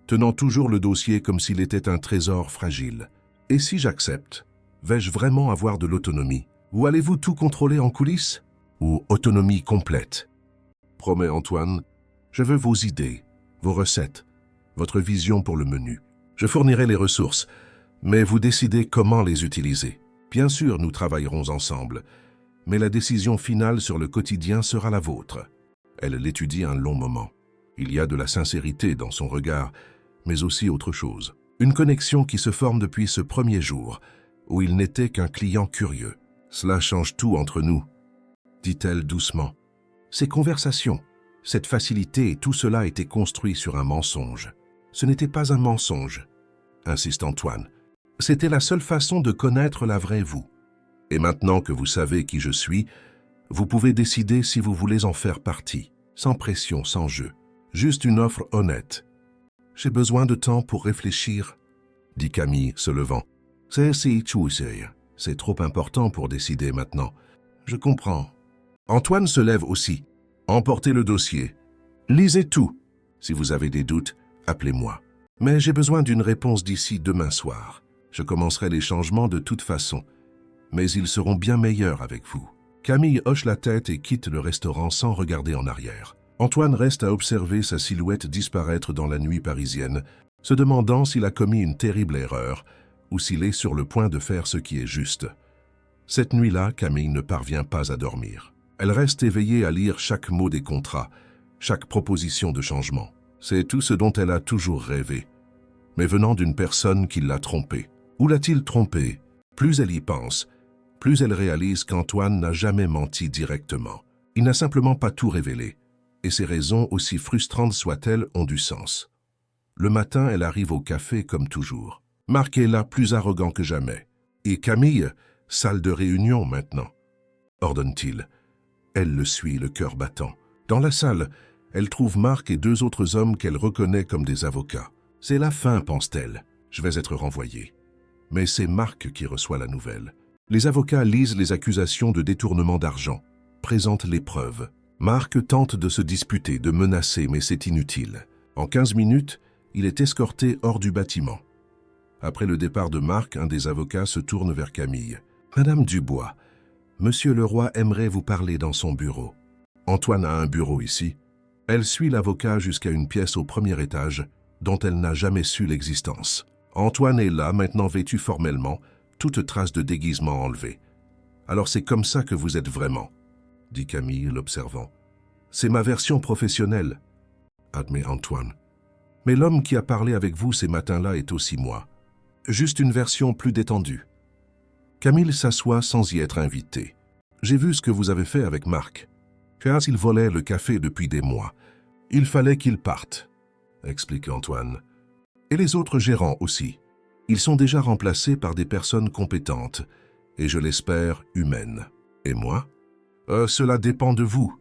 tenant toujours le dossier comme s'il était un trésor fragile. Et si j'accepte, vais-je vraiment avoir de l'autonomie? Ou allez-vous tout contrôler en coulisses? Ou autonomie complète? Promet Antoine, je veux vos idées, vos recettes, votre vision pour le menu. Je fournirai les ressources, mais vous décidez comment les utiliser. Bien sûr, nous travaillerons ensemble, mais la décision finale sur le quotidien sera la vôtre. Elle l'étudie un long moment. Il y a de la sincérité dans son regard, mais aussi autre chose. Une connexion qui se forme depuis ce premier jour, où il n'était qu'un client curieux. Cela change tout entre nous, dit-elle doucement. Ces conversations, cette facilité et tout cela était construit sur un mensonge. Ce n'était pas un mensonge, insiste Antoine. C'était la seule façon de connaître la vraie vous. Et maintenant que vous savez qui je suis, vous pouvez décider si vous voulez en faire partie, sans pression, sans jeu. Juste une offre honnête. J'ai besoin de temps pour réfléchir, dit Camille, se levant. C'est trop important pour décider maintenant. Je comprends. Antoine se lève aussi. Emportez le dossier. Lisez tout. Si vous avez des doutes, appelez-moi. Mais j'ai besoin d'une réponse d'ici demain soir. Je commencerai les changements de toute façon. Mais ils seront bien meilleurs avec vous. Camille hoche la tête et quitte le restaurant sans regarder en arrière. Antoine reste à observer sa silhouette disparaître dans la nuit parisienne, se demandant s'il a commis une terrible erreur ou s'il est sur le point de faire ce qui est juste. Cette nuit-là, Camille ne parvient pas à dormir. Elle reste éveillée à lire chaque mot des contrats, chaque proposition de changement. C'est tout ce dont elle a toujours rêvé, mais venant d'une personne qui l'a trompée. Où l'a-t-il trompée? Plus elle y pense, plus elle réalise qu'Antoine n'a jamais menti directement. Il n'a simplement pas tout révélé, et ses raisons, aussi frustrantes soient-elles, ont du sens. Le matin, elle arrive au café comme toujours. Marc est là, plus arrogant que jamais. Et Camille, salle de réunion maintenant, ordonne-t-il. Elle le suit, le cœur battant. Dans la salle, elle trouve Marc et deux autres hommes qu'elle reconnaît comme des avocats. C'est la fin, pense-t-elle. Je vais être renvoyée. Mais c'est Marc qui reçoit la nouvelle. Les avocats lisent les accusations de détournement d'argent, présentent les preuves. Marc tente de se disputer, de menacer, mais c'est inutile. En 15 minutes, il est escorté hors du bâtiment. Après le départ de Marc, un des avocats se tourne vers Camille. « Madame Dubois, Monsieur Leroy aimerait vous parler dans son bureau. » Antoine a un bureau ici. Elle suit l'avocat jusqu'à une pièce au premier étage, dont elle n'a jamais su l'existence. Antoine est là, maintenant vêtu formellement, toute trace de déguisement enlevée. « Alors c'est comme ça que vous êtes vraiment ?» dit Camille, l'observant. « C'est ma version professionnelle, » admet Antoine. « Mais l'homme qui a parlé avec vous ces matins-là est aussi moi. Juste une version plus détendue. » Camille s'assoit sans y être invité. « J'ai vu ce que vous avez fait avec Marc. Car il volait le café depuis des mois. Il fallait qu'il parte, » explique Antoine. « Et les autres gérants aussi. Ils sont déjà remplacés par des personnes compétentes, et je l'espère humaines. Et moi ? Cela dépend de vous. »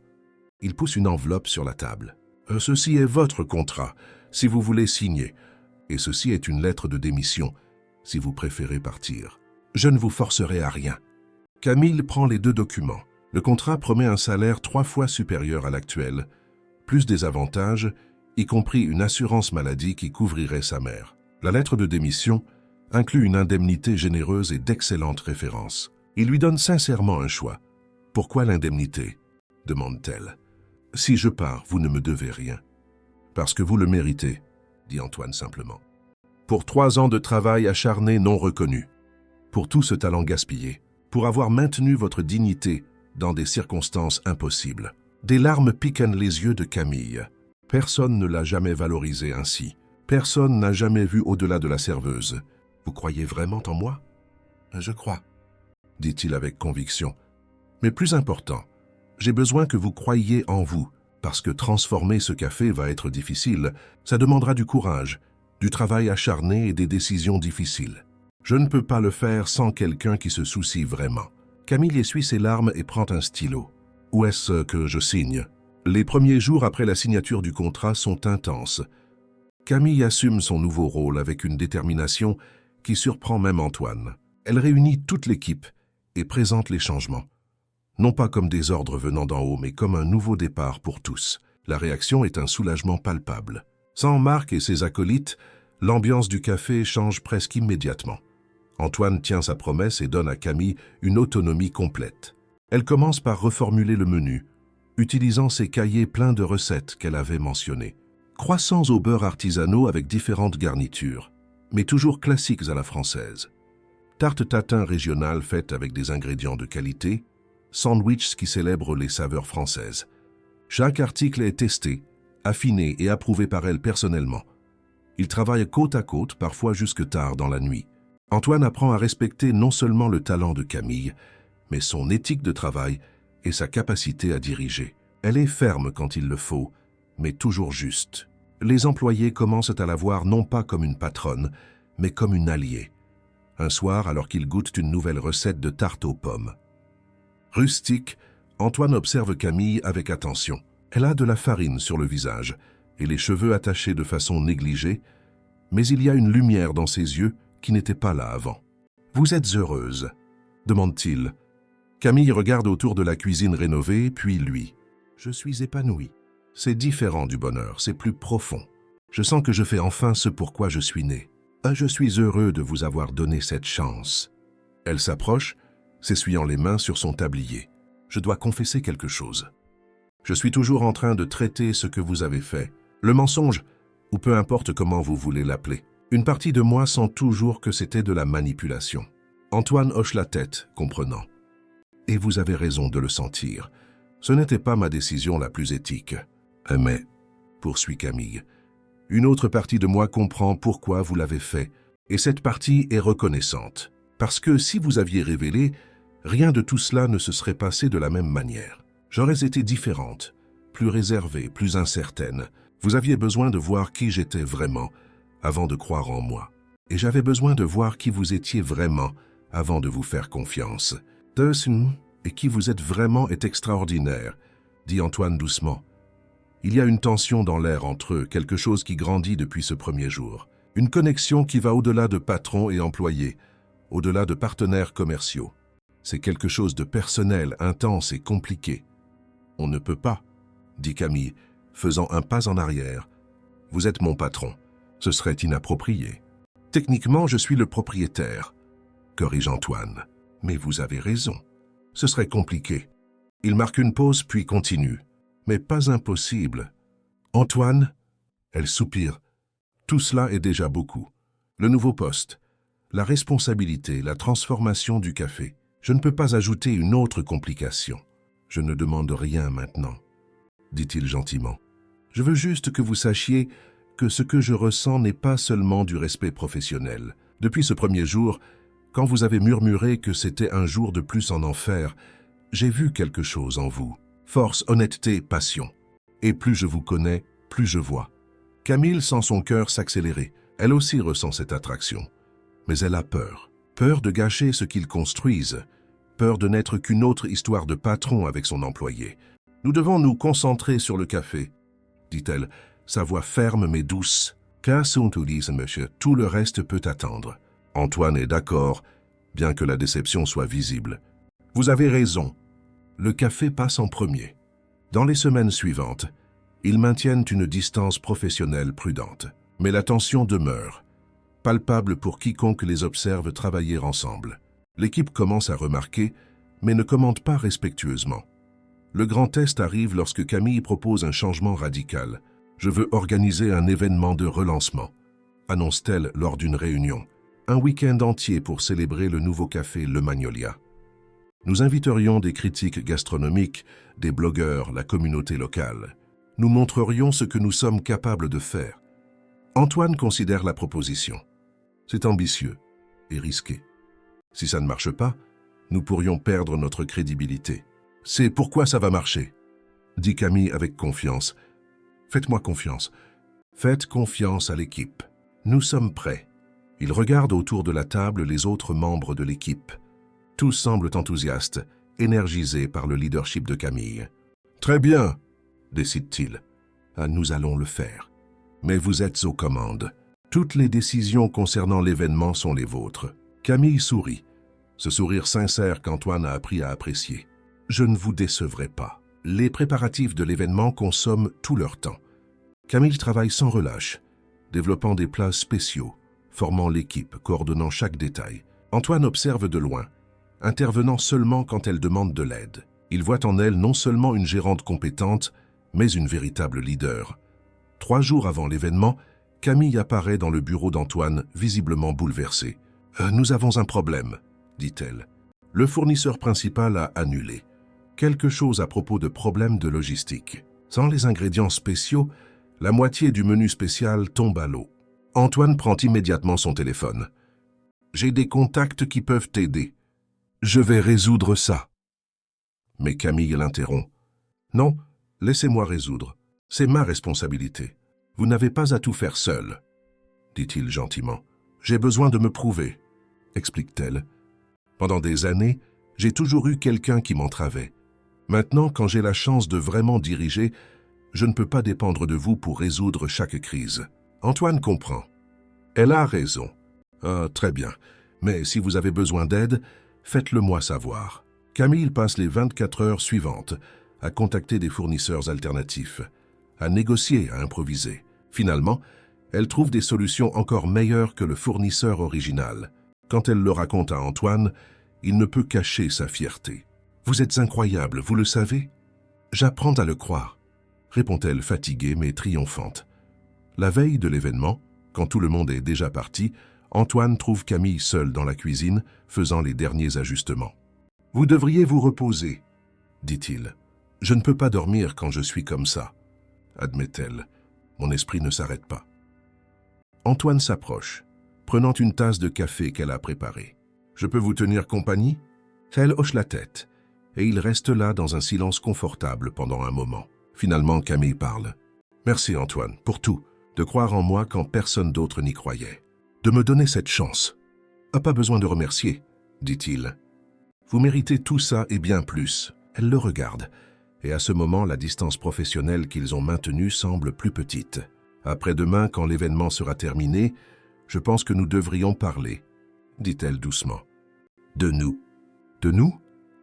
Il pousse une enveloppe sur la table. « Ceci est votre contrat, si vous voulez signer. Et ceci est une lettre de démission, si vous préférez partir. Je ne vous forcerai à rien. » Camille prend les 2 documents. Le contrat promet un salaire 3 fois supérieur à l'actuel, plus des avantages, y compris une assurance maladie qui couvrirait sa mère. La lettre de démission inclut une indemnité généreuse et d'excellentes références. Il lui donne sincèrement un choix. « Pourquoi l'indemnité ?» demande-t-elle. « Si je pars, vous ne me devez rien. »« Parce que vous le méritez, » dit Antoine simplement. « Pour 3 ans de travail acharné non reconnu. Pour tout ce talent gaspillé. Pour avoir maintenu votre dignité dans des circonstances impossibles. » Des larmes piquent les yeux de Camille. Personne ne l'a jamais valorisé ainsi. Personne n'a jamais vu au-delà de la serveuse. « Vous croyez vraiment en moi ?»« Je crois, » dit-il avec conviction. « Mais plus important, j'ai besoin que vous croyiez en vous, parce que transformer ce café va être difficile. Ça demandera du courage, du travail acharné et des décisions difficiles. Je ne peux pas le faire sans quelqu'un qui se soucie vraiment. » Camille essuie ses larmes et prend un stylo. « Où est-ce que je signe ?» Les premiers jours après la signature du contrat sont intenses. Camille assume son nouveau rôle avec une détermination qui surprend même Antoine. Elle réunit toute l'équipe et présente les changements. Non pas comme des ordres venant d'en haut, mais comme un nouveau départ pour tous. La réaction est un soulagement palpable. Sans Marc et ses acolytes, l'ambiance du café change presque immédiatement. Antoine tient sa promesse et donne à Camille une autonomie complète. Elle commence par reformuler le menu, utilisant ses cahiers pleins de recettes qu'elle avait mentionnées. Croissants au beurre artisanaux avec différentes garnitures, mais toujours classiques à la française. Tarte tatin régionale faite avec des ingrédients de qualité, sandwichs qui célèbrent les saveurs françaises. Chaque article est testé, affiné et approuvé par elle personnellement. Ils travaillent côte à côte, parfois jusque tard dans la nuit. Antoine apprend à respecter non seulement le talent de Camille, mais son éthique de travail et sa capacité à diriger. Elle est ferme quand il le faut, mais toujours juste. Les employés commencent à la voir non pas comme une patronne, mais comme une alliée. Un soir, alors qu'ils goûtent une nouvelle recette de tarte aux pommes. Rustique, Antoine observe Camille avec attention. Elle a de la farine sur le visage et les cheveux attachés de façon négligée, mais il y a une lumière dans ses yeux qui n'était pas là avant. « Vous êtes heureuse ?» demande-t-il. Camille regarde autour de la cuisine rénovée, puis lui. « Je suis épanouie. C'est différent du bonheur, c'est plus profond. Je sens que je fais enfin ce pourquoi je suis née. Je suis heureux de vous avoir donné cette chance. » Elle s'approche, s'essuyant les mains sur son tablier. « Je dois confesser quelque chose. Je suis toujours en train de traiter ce que vous avez fait. Le mensonge, ou peu importe comment vous voulez l'appeler. Une partie de moi sent toujours que c'était de la manipulation. » Antoine hoche la tête, comprenant. « Et vous avez raison de le sentir. Ce n'était pas ma décision la plus éthique. Mais, poursuit Camille, une autre partie de moi comprend pourquoi vous l'avez fait, et cette partie est reconnaissante. Parce que si vous aviez révélé, rien de tout cela ne se serait passé de la même manière. J'aurais été différente, plus réservée, plus incertaine. Vous aviez besoin de voir qui j'étais vraiment, avant de croire en moi. Et j'avais besoin de voir qui vous étiez vraiment, avant de vous faire confiance. Et qui vous êtes vraiment est extraordinaire, dit Antoine doucement. Il y a une tension dans l'air entre eux, quelque chose qui grandit depuis ce premier jour. Une connexion qui va au-delà de patrons et employés, au-delà de partenaires commerciaux. C'est quelque chose de personnel, intense et compliqué. On ne peut pas, dit Camille, faisant un pas en arrière, Vous êtes mon patron. Ce serait inapproprié. Techniquement, je suis le propriétaire, corrige Antoine. Mais vous avez raison. Ce serait compliqué. Il marque une pause puis continue. Mais pas impossible. Antoine, elle soupire. Tout cela est déjà beaucoup. Le nouveau poste, la responsabilité, la transformation du café. Je ne peux pas ajouter une autre complication. Je ne demande rien maintenant, dit-il gentiment. Je veux juste que vous sachiez que ce que je ressens n'est pas seulement du respect professionnel. Depuis ce premier jour, quand vous avez murmuré que c'était un jour de plus en enfer, j'ai vu quelque chose en vous. Force, honnêteté, passion. Et plus je vous connais, plus je vois. Camille sent son cœur s'accélérer. Elle aussi ressent cette attraction. Mais elle a peur. Peur de gâcher ce qu'ils construisent. Peur de n'être qu'une autre histoire de patron avec son employé. Nous devons nous concentrer sur le café, dit-elle, sa voix ferme mais douce. Qu'est-ce qu'on te dise, monsieur, tout le reste peut attendre. Antoine est d'accord, bien que la déception soit visible. Vous avez raison. Le café passe en premier. Dans les semaines suivantes, ils maintiennent une distance professionnelle prudente. Mais la tension demeure, palpable pour quiconque les observe travailler ensemble. L'équipe commence à remarquer, mais ne commente pas respectueusement. Le grand test arrive lorsque Camille propose un changement radical. « Je veux organiser un événement de relancement », annonce-t-elle lors d'une réunion. Un week-end entier pour célébrer le nouveau café Le Magnolia. Nous inviterions des critiques gastronomiques, des blogueurs, la communauté locale. Nous montrerions ce que nous sommes capables de faire. Antoine considère la proposition. C'est ambitieux et risqué. Si ça ne marche pas, nous pourrions perdre notre crédibilité. C'est pourquoi ça va marcher, dit Camille avec confiance. Faites-moi confiance. Faites confiance à l'équipe. Nous sommes prêts. Il regarde autour de la table les autres membres de l'équipe. Tous semblent enthousiastes, énergisés par le leadership de Camille. Très bien, décide-t-il. Nous allons le faire. Mais vous êtes aux commandes. Toutes les décisions concernant l'événement sont les vôtres. Camille sourit, ce sourire sincère qu'Antoine a appris à apprécier. Je ne vous décevrai pas. Les préparatifs de l'événement consomment tout leur temps. Camille travaille sans relâche, développant des plats spéciaux, formant l'équipe, coordonnant chaque détail. Antoine observe de loin, intervenant seulement quand elle demande de l'aide. Il voit en elle non seulement une gérante compétente, mais une véritable leader. 3 jours avant l'événement, Camille apparaît dans le bureau d'Antoine, visiblement bouleversée. « Nous avons un problème », dit-elle. Le fournisseur principal a annulé. Quelque chose à propos de problèmes de logistique. Sans les ingrédients spéciaux, la moitié du menu spécial tombe à l'eau. Antoine prend immédiatement son téléphone. « J'ai des contacts qui peuvent t'aider. Je vais résoudre ça. » Mais Camille l'interrompt. « Non, laissez-moi résoudre. C'est ma responsabilité. Vous n'avez pas à tout faire seul, » dit-il gentiment. « J'ai besoin de me prouver, » explique-t-elle. « Pendant des années, j'ai toujours eu quelqu'un qui m'entravait. Maintenant, quand j'ai la chance de vraiment diriger, je ne peux pas dépendre de vous pour résoudre chaque crise. » Antoine comprend. Elle a raison. « Très bien. Mais si vous avez besoin d'aide, faites-le moi savoir. » Camille passe les 24 heures suivantes à contacter des fournisseurs alternatifs, à négocier, à improviser. Finalement, elle trouve des solutions encore meilleures que le fournisseur original. Quand elle le raconte à Antoine, il ne peut cacher sa fierté. « Vous êtes incroyable, vous le savez ?»« J'apprends à le croire, » répond-elle fatiguée mais triomphante. La veille de l'événement, quand tout le monde est déjà parti, Antoine trouve Camille seule dans la cuisine, faisant les derniers ajustements. « Vous devriez vous reposer, » dit-il. « Je ne peux pas dormir quand je suis comme ça, » admet-elle. Mon esprit ne s'arrête pas. Antoine s'approche, prenant une tasse de café qu'elle a préparée. « Je peux vous tenir compagnie ?» Elle hoche la tête, et il reste là dans un silence confortable pendant un moment. Finalement, Camille parle. « Merci Antoine, pour tout, de croire en moi quand personne d'autre n'y croyait. De me donner cette chance. »« Pas besoin de remercier, » dit-il. « Vous méritez tout ça et bien plus. » Elle le regarde, et à ce moment, la distance professionnelle qu'ils ont maintenue semble plus petite. « Après-demain, quand l'événement sera terminé, je pense que nous devrions parler, » dit-elle doucement. « De nous. »« De nous ?»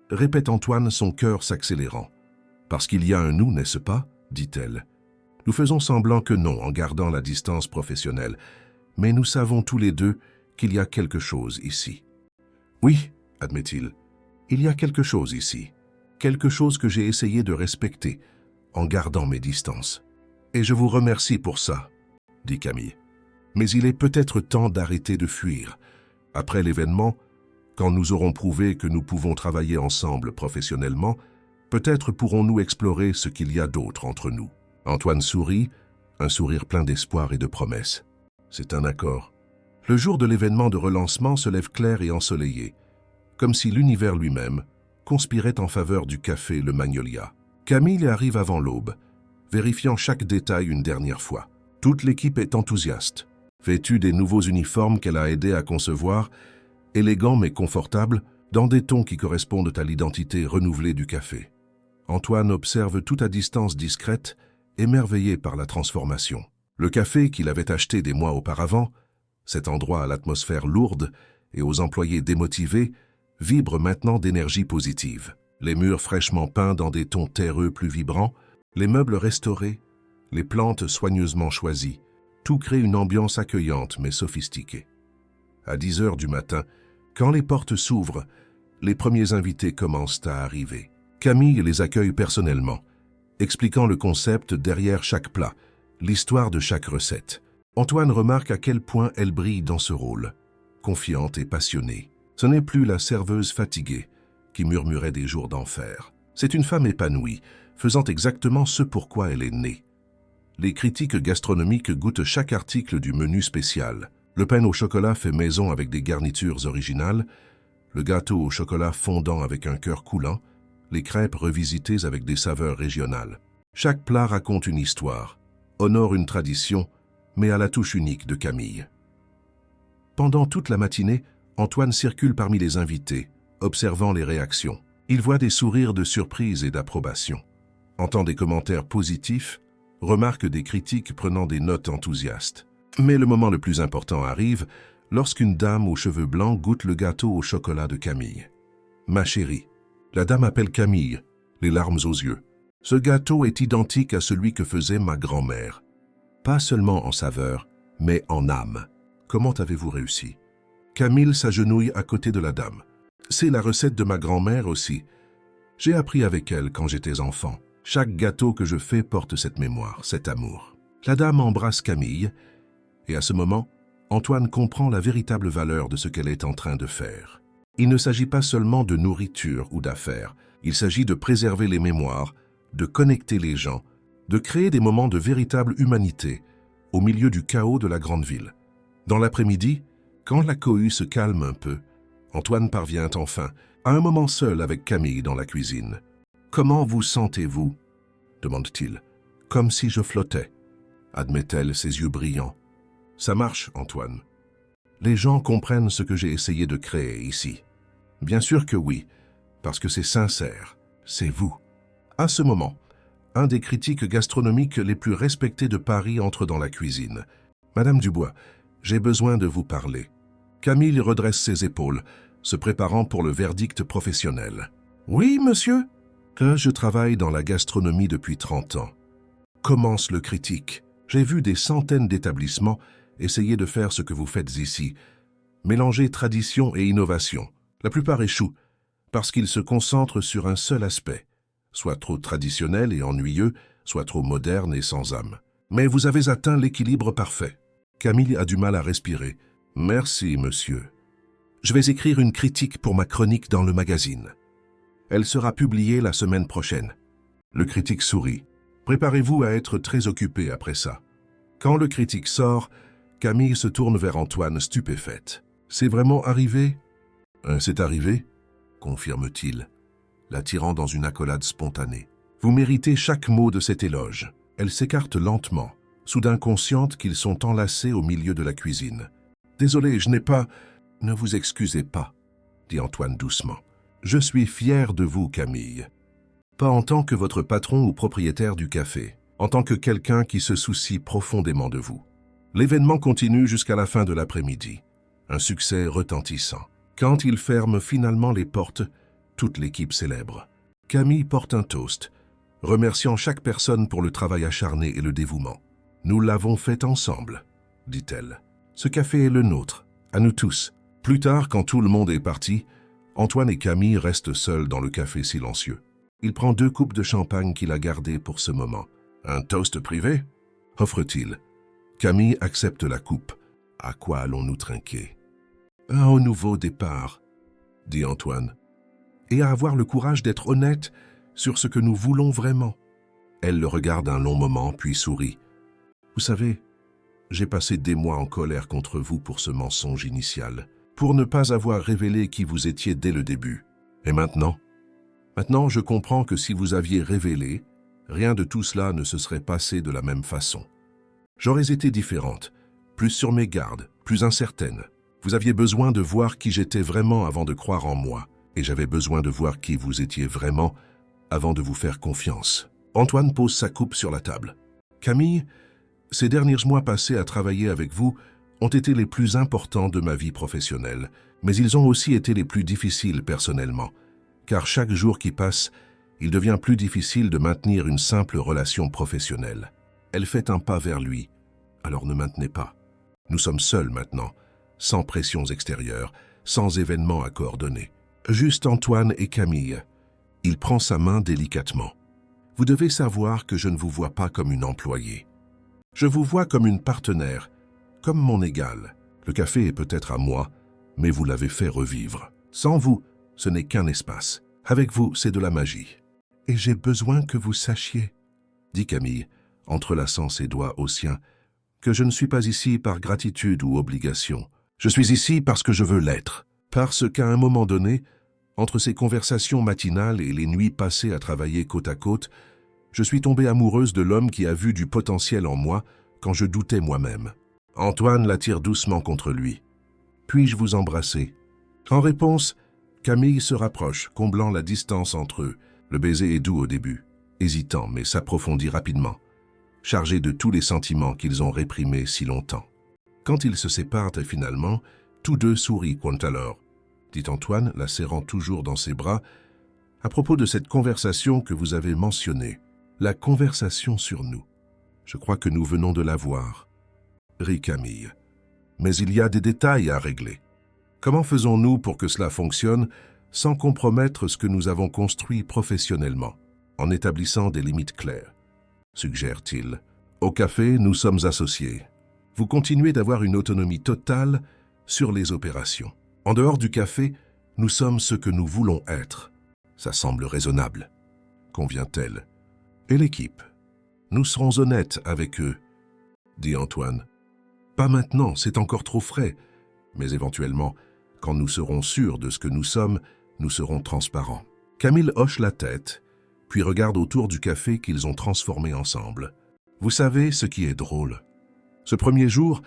répète Antoine, son cœur s'accélérant. « Parce qu'il y a un nous, n'est-ce pas ?» dit-elle. « Nous faisons semblant que non en gardant la distance professionnelle, mais nous savons tous les deux qu'il y a quelque chose ici. Oui, admet-il, il y a quelque chose ici. Quelque chose que j'ai essayé de respecter en gardant mes distances. Et je vous remercie pour ça, dit Camille. Mais il est peut-être temps d'arrêter de fuir. Après l'événement, quand nous aurons prouvé que nous pouvons travailler ensemble professionnellement, peut-être pourrons-nous explorer ce qu'il y a d'autre entre nous. Antoine sourit, un sourire plein d'espoir et de promesses. C'est un accord. Le jour de l'événement de relancement se lève clair et ensoleillé, comme si l'univers lui-même conspirait en faveur du café Le Magnolia. Camille arrive avant l'aube, vérifiant chaque détail une dernière fois. Toute l'équipe est enthousiaste, vêtue des nouveaux uniformes qu'elle a aidé à concevoir, élégants mais confortables, dans des tons qui correspondent à l'identité renouvelée du café. Antoine observe tout à distance discrète, émerveillé par la transformation. Le café qu'il avait acheté des mois auparavant, cet endroit à l'atmosphère lourde et aux employés démotivés, vibre maintenant d'énergie positive. Les murs fraîchement peints dans des tons terreux plus vibrants, les meubles restaurés, les plantes soigneusement choisies, tout crée une ambiance accueillante mais sophistiquée. À 10 heures du matin, quand les portes s'ouvrent, les premiers invités commencent à arriver. Camille les accueille personnellement, expliquant le concept derrière chaque plat, l'histoire de chaque recette. Antoine remarque à quel point elle brille dans ce rôle, confiante et passionnée. Ce n'est plus la serveuse fatiguée qui murmurait des jours d'enfer. C'est une femme épanouie, faisant exactement ce pourquoi elle est née. Les critiques gastronomiques goûtent chaque article du menu spécial. Le pain au chocolat fait maison avec des garnitures originales, le gâteau au chocolat fondant avec un cœur coulant, les crêpes revisitées avec des saveurs régionales. Chaque plat raconte une histoire, honore une tradition, mais à la touche unique de Camille. Pendant toute la matinée, Antoine circule parmi les invités, observant les réactions. Il voit des sourires de surprise et d'approbation, entend des commentaires positifs, remarque des critiques prenant des notes enthousiastes. Mais le moment le plus important arrive lorsqu'une dame aux cheveux blancs goûte le gâteau au chocolat de Camille. « Ma chérie », la dame appelle Camille, les larmes aux yeux. « Ce gâteau est identique à celui que faisait ma grand-mère. Pas seulement en saveur, mais en âme. Comment avez-vous réussi ?» Camille s'agenouille à côté de la dame. « C'est la recette de ma grand-mère aussi. J'ai appris avec elle quand j'étais enfant. Chaque gâteau que je fais porte cette mémoire, cet amour. » La dame embrasse Camille, et à ce moment, Antoine comprend la véritable valeur de ce qu'elle est en train de faire. Il ne s'agit pas seulement de nourriture ou d'affaires, il s'agit de préserver les mémoires, de connecter les gens, de créer des moments de véritable humanité au milieu du chaos de la grande ville. Dans l'après-midi, quand la cohue se calme un peu, Antoine parvient enfin à un moment seul avec Camille dans la cuisine. « Comment vous sentez-vous » demande-t-il. « Comme si je flottais » admet-elle, ses yeux brillants. « Ça marche, Antoine. Les gens comprennent ce que j'ai essayé de créer ici. » Bien sûr que oui, parce que c'est sincère, c'est vous. À ce moment, un des critiques gastronomiques les plus respectés de Paris entre dans la cuisine. « Madame Dubois, j'ai besoin de vous parler. » Camille redresse ses épaules, se préparant pour le verdict professionnel. « Oui, monsieur ?» « Je travaille dans la gastronomie depuis 30 ans. » Commence le critique. « J'ai vu des centaines d'établissements essayer de faire ce que vous faites ici, mélanger tradition et innovation. La plupart échouent, parce qu'ils se concentrent sur un seul aspect, soit trop traditionnel et ennuyeux, soit trop moderne et sans âme. Mais vous avez atteint l'équilibre parfait. » Camille a du mal à respirer. « Merci, monsieur. Je vais écrire une critique pour ma chronique dans le magazine. Elle sera publiée la semaine prochaine. » Le critique sourit. « Préparez-vous à être très occupé après ça. » Quand le critique sort, Camille se tourne vers Antoine stupéfaite. « C'est vraiment arrivé ?»« C'est arrivé ?» confirme-t-il, l'attirant dans une accolade spontanée. « Vous méritez chaque mot de cet éloge. » Elle s'écarte lentement, soudain consciente qu'ils sont enlacés au milieu de la cuisine. « Désolé, je n'ai pas... » « Ne vous excusez pas, » dit Antoine doucement. « Je suis fier de vous, Camille. Pas en tant que votre patron ou propriétaire du café, en tant que quelqu'un qui se soucie profondément de vous. » L'événement continue jusqu'à la fin de l'après-midi. Un succès retentissant. Quand il ferme finalement les portes, toute l'équipe célèbre. Camille porte un toast, remerciant chaque personne pour le travail acharné et le dévouement. « Nous l'avons fait ensemble, dit-elle. Ce café est le nôtre, à nous tous. » Plus tard, quand tout le monde est parti, Antoine et Camille restent seuls dans le café silencieux. Il prend 2 coupes de champagne qu'il a gardées pour ce moment. « Un toast privé ?» offre-t-il. Camille accepte la coupe. « À quoi allons-nous trinquer ?»« Un nouveau départ, » dit Antoine. « Et à avoir le courage d'être honnête sur ce que nous voulons vraiment. » Elle le regarde un long moment, puis sourit. « Vous savez, j'ai passé des mois en colère contre vous pour ce mensonge initial, pour ne pas avoir révélé qui vous étiez dès le début. Et maintenant, je comprends que si vous aviez révélé, rien de tout cela ne se serait passé de la même façon. J'aurais été différente, plus sur mes gardes, plus incertaine. Vous aviez besoin de voir qui j'étais vraiment avant de croire en moi, et j'avais besoin de voir qui vous étiez vraiment avant de vous faire confiance. » Antoine pose sa coupe sur la table. « Camille, ces derniers mois passés à travailler avec vous ont été les plus importants de ma vie professionnelle, mais ils ont aussi été les plus difficiles personnellement, car chaque jour qui passe, il devient plus difficile de maintenir une simple relation professionnelle. Elle fait un pas vers lui, alors ne maintenez pas. Nous sommes seuls maintenant, sans pressions extérieures, sans événements à coordonner. Juste Antoine et Camille. » Il prend sa main délicatement. « Vous devez savoir que je ne vous vois pas comme une employée. Je vous vois comme une partenaire, comme mon égale. Le café est peut-être à moi, mais vous l'avez fait revivre. Sans vous, ce n'est qu'un espace. Avec vous, c'est de la magie. Et j'ai besoin que vous sachiez, dit Camille, entrelaçant ses doigts aux siens, que je ne suis pas ici par gratitude ou obligation. Je suis ici parce que je veux l'être. Parce qu'à un moment donné, entre ces conversations matinales et les nuits passées à travailler côte à côte, je suis tombée amoureuse de l'homme qui a vu du potentiel en moi quand je doutais moi-même. » Antoine l'attire doucement contre lui. « Puis-je vous embrasser ?» En réponse, Camille se rapproche, comblant la distance entre eux. Le baiser est doux au début, hésitant mais s'approfondit rapidement, chargé de tous les sentiments qu'ils ont réprimés si longtemps. Quand ils se séparent finalement, tous deux sourient quant alors, dit Antoine, la serrant toujours dans ses bras, à propos de cette conversation que vous avez mentionnée. La conversation sur nous. Je crois que nous venons de la voir, rit Camille. Mais il y a des détails à régler. Comment faisons-nous pour que cela fonctionne sans compromettre ce que nous avons construit professionnellement, en établissant des limites claires, suggère-t-il. Au café, nous sommes associés. Vous continuez d'avoir une autonomie totale sur les opérations. En dehors du café, nous sommes ce que nous voulons être. Ça semble raisonnable, convient-elle. Et l'équipe? Nous serons honnêtes avec eux, dit Antoine. Pas maintenant, c'est encore trop frais, mais éventuellement, quand nous serons sûrs de ce que nous sommes, nous serons transparents. Camille hoche la tête, puis regarde autour du café qu'ils ont transformé ensemble. Vous savez ce qui est drôle? Ce premier jour,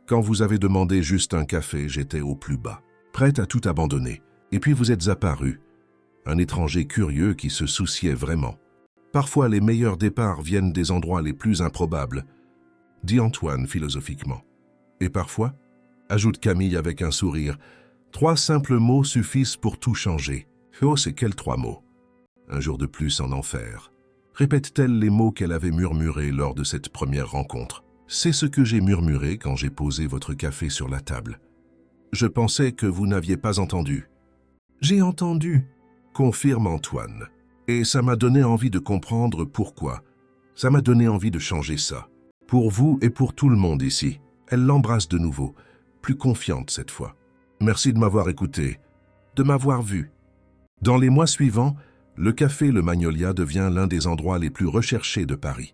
quand vous avez demandé juste un café, j'étais au plus bas, prête à tout abandonner. Et puis vous êtes apparu, un étranger curieux qui se souciait vraiment. Parfois, les meilleurs départs viennent des endroits les plus improbables, dit Antoine philosophiquement. Et parfois, ajoute Camille avec un sourire, 3 simples mots suffisent pour tout changer. Oh, c'est quels 3 mots? Un jour de plus en enfer. Répète-t-elle les mots qu'elle avait murmurés lors de cette première rencontre? C'est ce que j'ai murmuré quand j'ai posé votre café sur la table. Je pensais que vous n'aviez pas entendu. J'ai entendu, confirme Antoine. Et ça m'a donné envie de comprendre pourquoi. Ça m'a donné envie de changer ça. Pour vous et pour tout le monde ici. Elle l'embrasse de nouveau, plus confiante cette fois. Merci de m'avoir écouté, de m'avoir vu. Dans les mois suivants, le café Le Magnolia devient l'un des endroits les plus recherchés de Paris.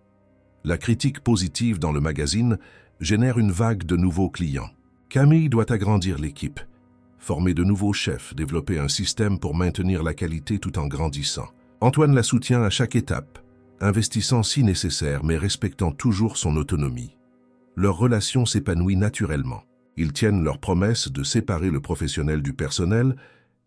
La critique positive dans le magazine génère une vague de nouveaux clients. Camille doit agrandir l'équipe, former de nouveaux chefs, développer un système pour maintenir la qualité tout en grandissant. Antoine la soutient à chaque étape, investissant si nécessaire mais respectant toujours son autonomie. Leur relation s'épanouit naturellement. Ils tiennent leur promesse de séparer le professionnel du personnel,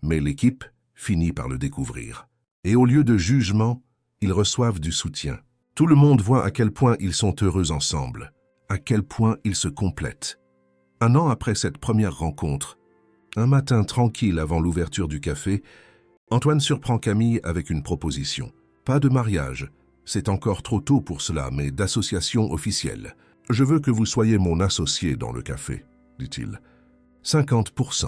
mais l'équipe finit par le découvrir. Et au lieu de jugement, ils reçoivent du soutien. Tout le monde voit à quel point ils sont heureux ensemble, à quel point ils se complètent. 1 an après cette première rencontre, un matin tranquille avant l'ouverture du café, Antoine surprend Camille avec une proposition. Pas de mariage, C'est encore trop tôt pour cela, mais d'association officielle. Je veux que vous soyez mon associé dans le café, dit-il. 50%.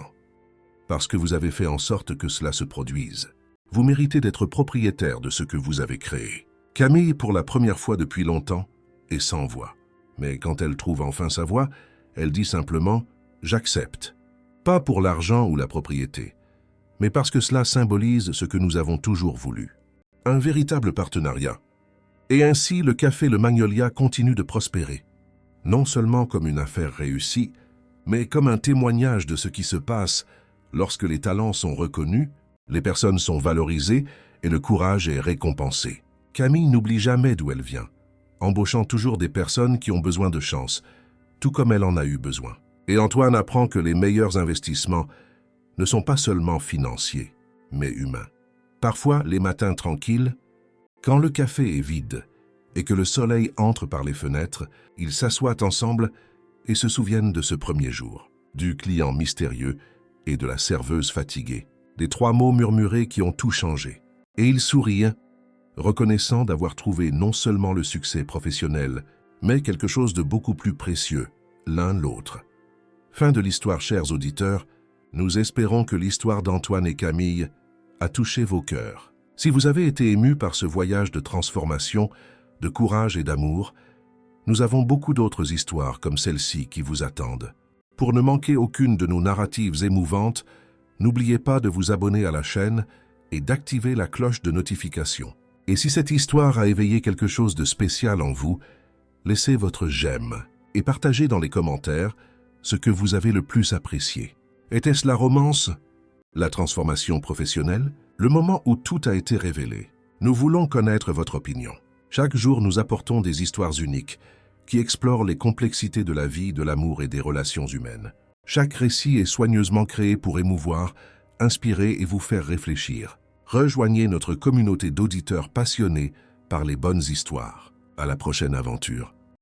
Parce que vous avez fait en sorte que cela se produise. Vous méritez d'être propriétaire de ce que vous avez créé. Camille, pour la première fois depuis longtemps, est sans voix. Mais quand elle trouve enfin sa voix, elle dit simplement « J'accepte ». Pas pour l'argent ou la propriété, mais parce que cela symbolise ce que nous avons toujours voulu. Un véritable partenariat. Et ainsi, le café Le Magnolia continue de prospérer. Non seulement comme une affaire réussie, mais comme un témoignage de ce qui se passe lorsque les talents sont reconnus, les personnes sont valorisées et le courage est récompensé. Camille n'oublie jamais d'où elle vient, embauchant toujours des personnes qui ont besoin de chance, tout comme elle en a eu besoin. Et Antoine apprend que les meilleurs investissements ne sont pas seulement financiers, mais humains. Parfois, les matins tranquilles, quand le café est vide et que le soleil entre par les fenêtres, ils s'assoient ensemble et se souviennent de ce premier jour, du client mystérieux et de la serveuse fatiguée, des 3 mots murmurés qui ont tout changé. Et ils sourient, reconnaissant d'avoir trouvé non seulement le succès professionnel, mais quelque chose de beaucoup plus précieux, l'un l'autre. Fin de l'histoire, chers auditeurs. Nous espérons que l'histoire d'Antoine et Camille a touché vos cœurs. Si vous avez été émus par ce voyage de transformation, de courage et d'amour, nous avons beaucoup d'autres histoires comme celle-ci qui vous attendent. Pour ne manquer aucune de nos narratives émouvantes, n'oubliez pas de vous abonner à la chaîne et d'activer la cloche de notification. Et si cette histoire a éveillé quelque chose de spécial en vous, laissez votre j'aime et partagez dans les commentaires ce que vous avez le plus apprécié. Était-ce la romance? La transformation professionnelle? Le moment où tout a été révélé? Nous voulons connaître votre opinion. Chaque jour, nous apportons des histoires uniques qui explorent les complexités de la vie, de l'amour et des relations humaines. Chaque récit est soigneusement créé pour émouvoir, inspirer et vous faire réfléchir. Rejoignez notre communauté d'auditeurs passionnés par les bonnes histoires. À la prochaine aventure.